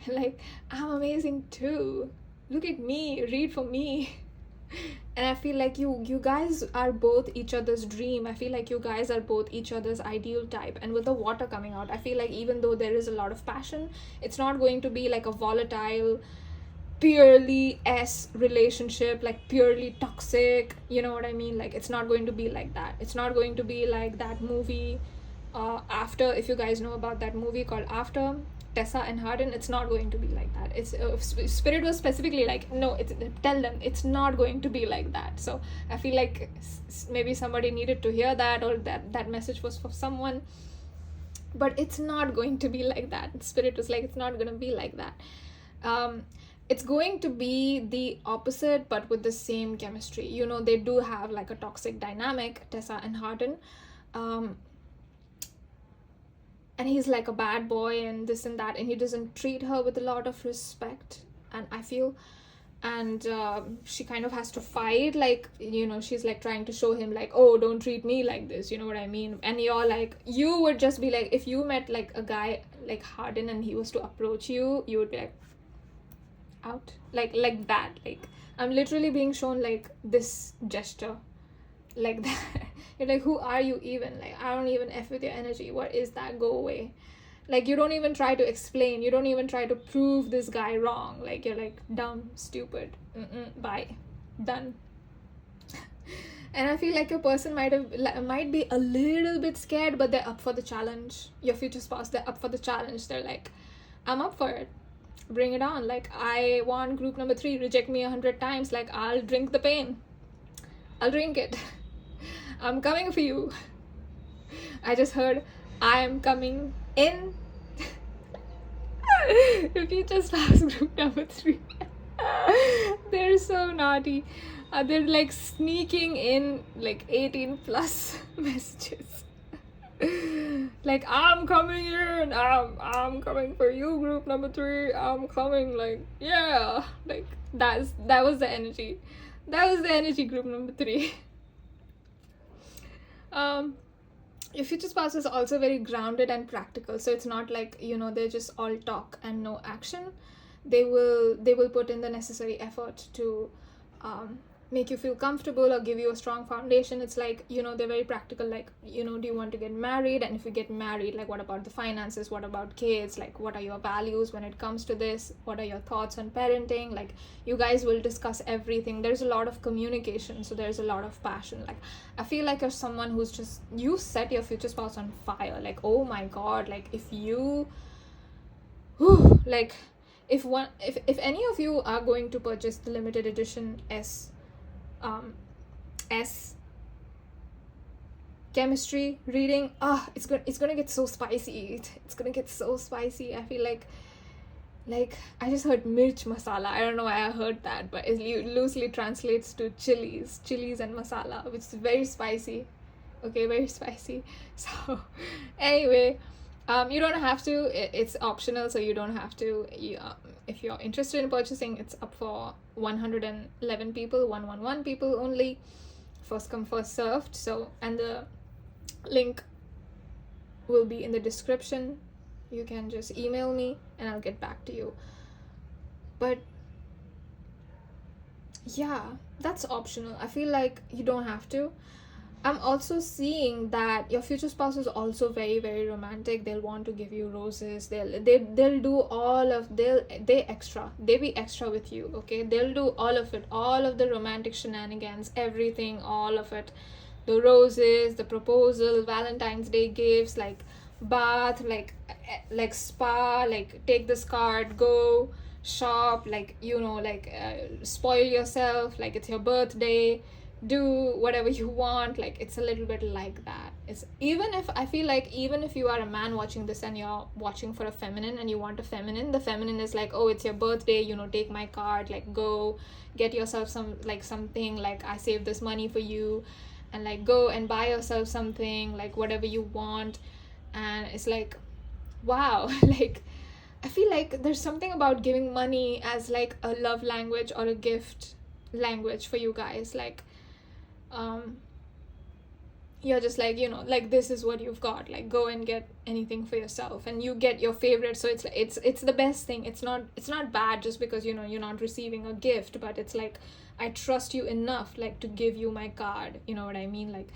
S1: Like, I'm amazing too. Look at me. Read for me. And I feel like you guys are both each other's dream. I feel like you guys are both each other's ideal type. And with the water coming out, I feel like even though there is a lot of passion, it's not going to be like a volatile, purely relationship, like purely toxic. You know what I mean? Like, it's not going to be like that. It's not going to be like that movie after, if you guys know about that movie called After, Tessa and Hardin, it's not going to be like that. It's Spirit was specifically like, no, tell them it's not going to be like that. So I feel like maybe somebody needed to hear that, or that message was for someone, but it's not going to be like that. Spirit was like, it's not going to be like that. It's going to be the opposite, but with the same chemistry. You know, they do have like a toxic dynamic, Tessa and Hardin. And he's like a bad boy and this and that, and he doesn't treat her with a lot of respect, and I feel, and she kind of has to fight, like, you know, she's like trying to show him like, oh, don't treat me like this, you know what I mean? And you're like, you would just be like, if you met like a guy like Hardin and he was to approach you, you would be like, out, like that. Like, I'm literally being shown like this gesture like that. You're like, who are you even? Like, I don't even F with your energy. What is that? Go away. Like, you don't even try to explain. You don't even try to prove this guy wrong. Like, you're like, dumb, stupid. Bye. Done. And I feel like your person might be a little bit scared, but they're up for the challenge. Your future spouse, they're up for the challenge. They're like, I'm up for it. Bring it on. Like, I want group number 3, reject me 100 times. Like, I'll drink the pain. I'll drink it. I'm coming for you. I just heard, I am coming in. If you just pass group number 3, they're so naughty. They're like sneaking in like 18 plus messages. Like, I'm coming in. I'm coming for you, group number 3. I'm coming. Like, yeah. Like, that was the energy. That was the energy, group number 3. Your future spouse is also very grounded and practical, so it's not like, you know, they're just all talk and no action. They will put in the necessary effort to make you feel comfortable or give you a strong foundation. It's like, you know, they're very practical, like, you know, do you want to get married? And if you get married, like, what about the finances? What about kids? Like, what are your values when it comes to this? What are your thoughts on parenting? Like, you guys will discuss everything. There's a lot of communication, so there's a lot of passion. Like, I feel like you're someone who's just, you set your future spouse on fire. Like, oh my god, like, if you like, if any of you are going to purchase the limited edition S chemistry reading, it's gonna get so spicy. It's gonna get so spicy. I feel like I just heard mirch masala. I don't know why I heard that, but it loosely translates to chilies and masala, which is very spicy. Okay, very spicy. So anyway, you don't have to, it's optional, so you don't have to. If you're interested in purchasing, it's up for 111 people, 111 people only, first come first served. So, and the link will be in the description. You can just email me and I'll get back to you. But yeah, that's optional. I feel like you don't have to. I'm also seeing that your future spouse is also very, very romantic. They'll want to give you roses. They'll do all of, they be extra with you, okay? They'll do all of it, all of the romantic shenanigans, everything, all of it. The roses, the proposal, Valentine's Day gifts, like bath, like spa, like take this card, go shop, like, you know, like spoil yourself, like it's your birthday, do whatever you want. Like, it's a little bit like that. It's I feel like even if you are a man watching this and you're watching for a feminine and you want a feminine, the feminine is like, oh, it's your birthday, you know, take my card, like go get yourself something, like I saved this money for you, and like go and buy yourself something, like whatever you want. And it's like, wow. Like, I feel like there's something about giving money as like a love language or a gift language for you guys. Like, you're just like, you know, like, this is what you've got, like go and get anything for yourself and you get your favorite. So it's the best thing. It's not bad just because, you know, you're not receiving a gift, but it's like, I trust you enough, like, to give you my card, you know what I mean? Like,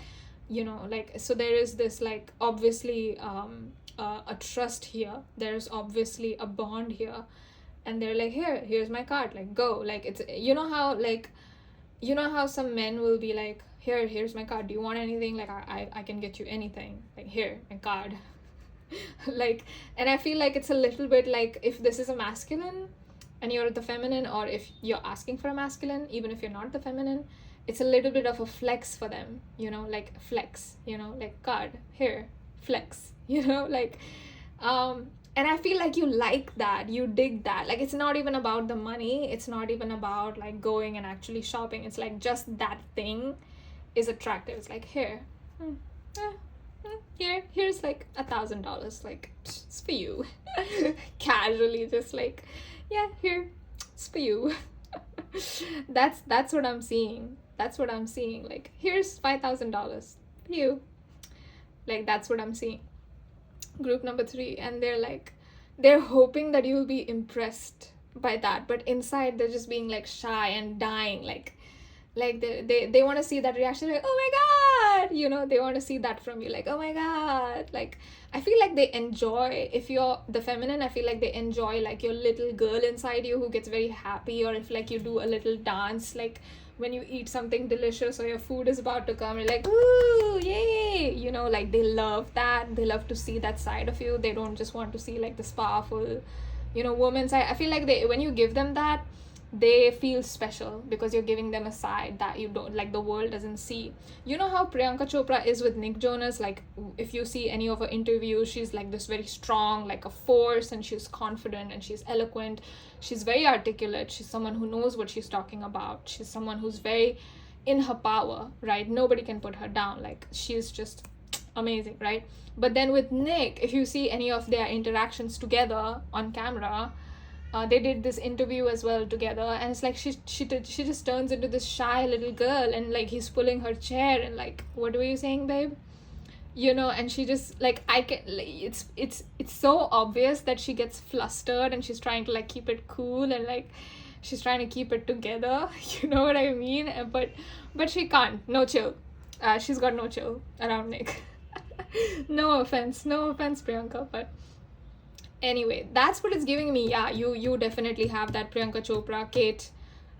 S1: you know, like, so there is this, like, obviously a trust here, there's obviously a bond here, and they're like, here's my card, like go. Like, it's, you know how some men will be like, here's my card. Do you want anything? Like, I can get you anything. Like, here, my card. Like, and I feel like it's a little bit like, if this is a masculine and you're the feminine, or if you're asking for a masculine, even if you're not the feminine, it's a little bit of a flex for them, you know, like flex, you know, like card, here, flex, you know, like, and I feel like you like that, you dig that. Like, it's not even about the money, it's not even about like going and actually shopping, it's like just that thing is attractive. It's like, here, here's like $1,000, like, it's for you. Casually, just like, yeah, here, it's for you. That's what I'm seeing. That's what I'm seeing. Like, here's $5,000 for you. Like, that's what I'm seeing. Group number 3, and they're like, they're hoping that you'll be impressed by that, but inside they're just being like shy and dying. Like they want to see that reaction, like, oh my god, you know, they want to see that from you, like, oh my god. Like, I feel like they enjoy, if you're the feminine, I feel like they enjoy like your little girl inside you who gets very happy, or if like you do a little dance, like when you eat something delicious or your food is about to come, you're like, ooh, yay, you know, like they love that. They love to see that side of you. They don't just want to see like this powerful, you know, woman side. I feel like when you give them that, they feel special because you're giving them a side that you don't, like, the world doesn't see. You know how Priyanka Chopra is with Nick Jonas? Like, if you see any of her interviews, she's like this very strong, like a force, and she's confident and she's eloquent. She's very articulate. She's someone who knows what she's talking about. She's someone who's very in her power, right? Nobody can put her down. Like, she's just amazing, right? But then with Nick, if you see any of their interactions together on camera, they did this interview as well together, and it's like she just turns into this shy little girl, and like he's pulling her chair and like, what were you saying, babe? You know, and she just like, I can, like, it's so obvious that she gets flustered and she's trying to like keep it cool, and like she's trying to keep it together. You know what I mean? But she can't. No chill. She's got no chill around Nick. No offense, Priyanka, but anyway, that's what it's giving me. Yeah, you definitely have that Priyanka Chopra, Kate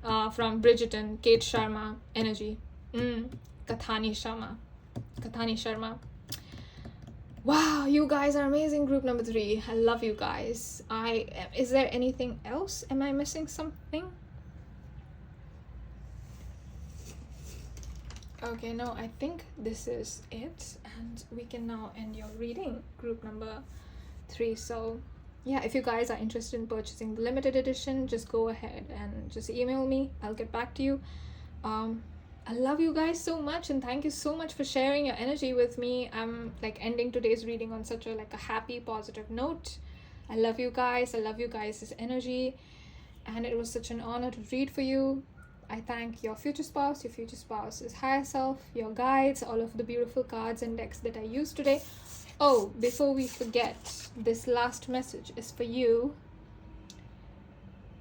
S1: from Bridgerton, Kate Sharma energy. 𝘠𝑚 Sharma. Wow, you guys are amazing. Group number 3. I love you guys. Is there anything else? Am I missing something? Okay, no, I think this is it, and we can now end your reading, group number 3. So yeah, if you guys are interested in purchasing the limited edition, just go ahead and just email me. I'll get back to you. I love you guys so much, and thank you so much for sharing your energy with me. I'm like ending today's reading on such a happy, positive note. I love you guys. I love you guys' energy, and it was such an honor to read for you. I thank your future spouse's higher self, your guides, all of the beautiful cards and decks that I used today. Oh, before we forget, this last message is for you,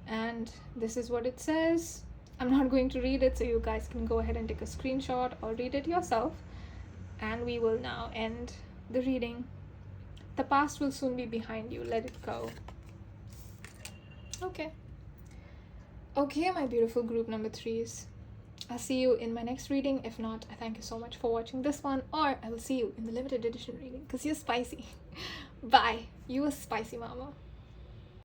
S1: and this is what it says. I'm not going to read it, so you guys can go ahead and take a screenshot or read it yourself, and we will now end the reading. The past will soon be behind you. Let it go. Okay, my beautiful group number 3s. I'll see you in my next reading. If not, I thank you so much for watching this one, or I will see you in the limited edition reading because you're spicy. Bye. You a spicy mama.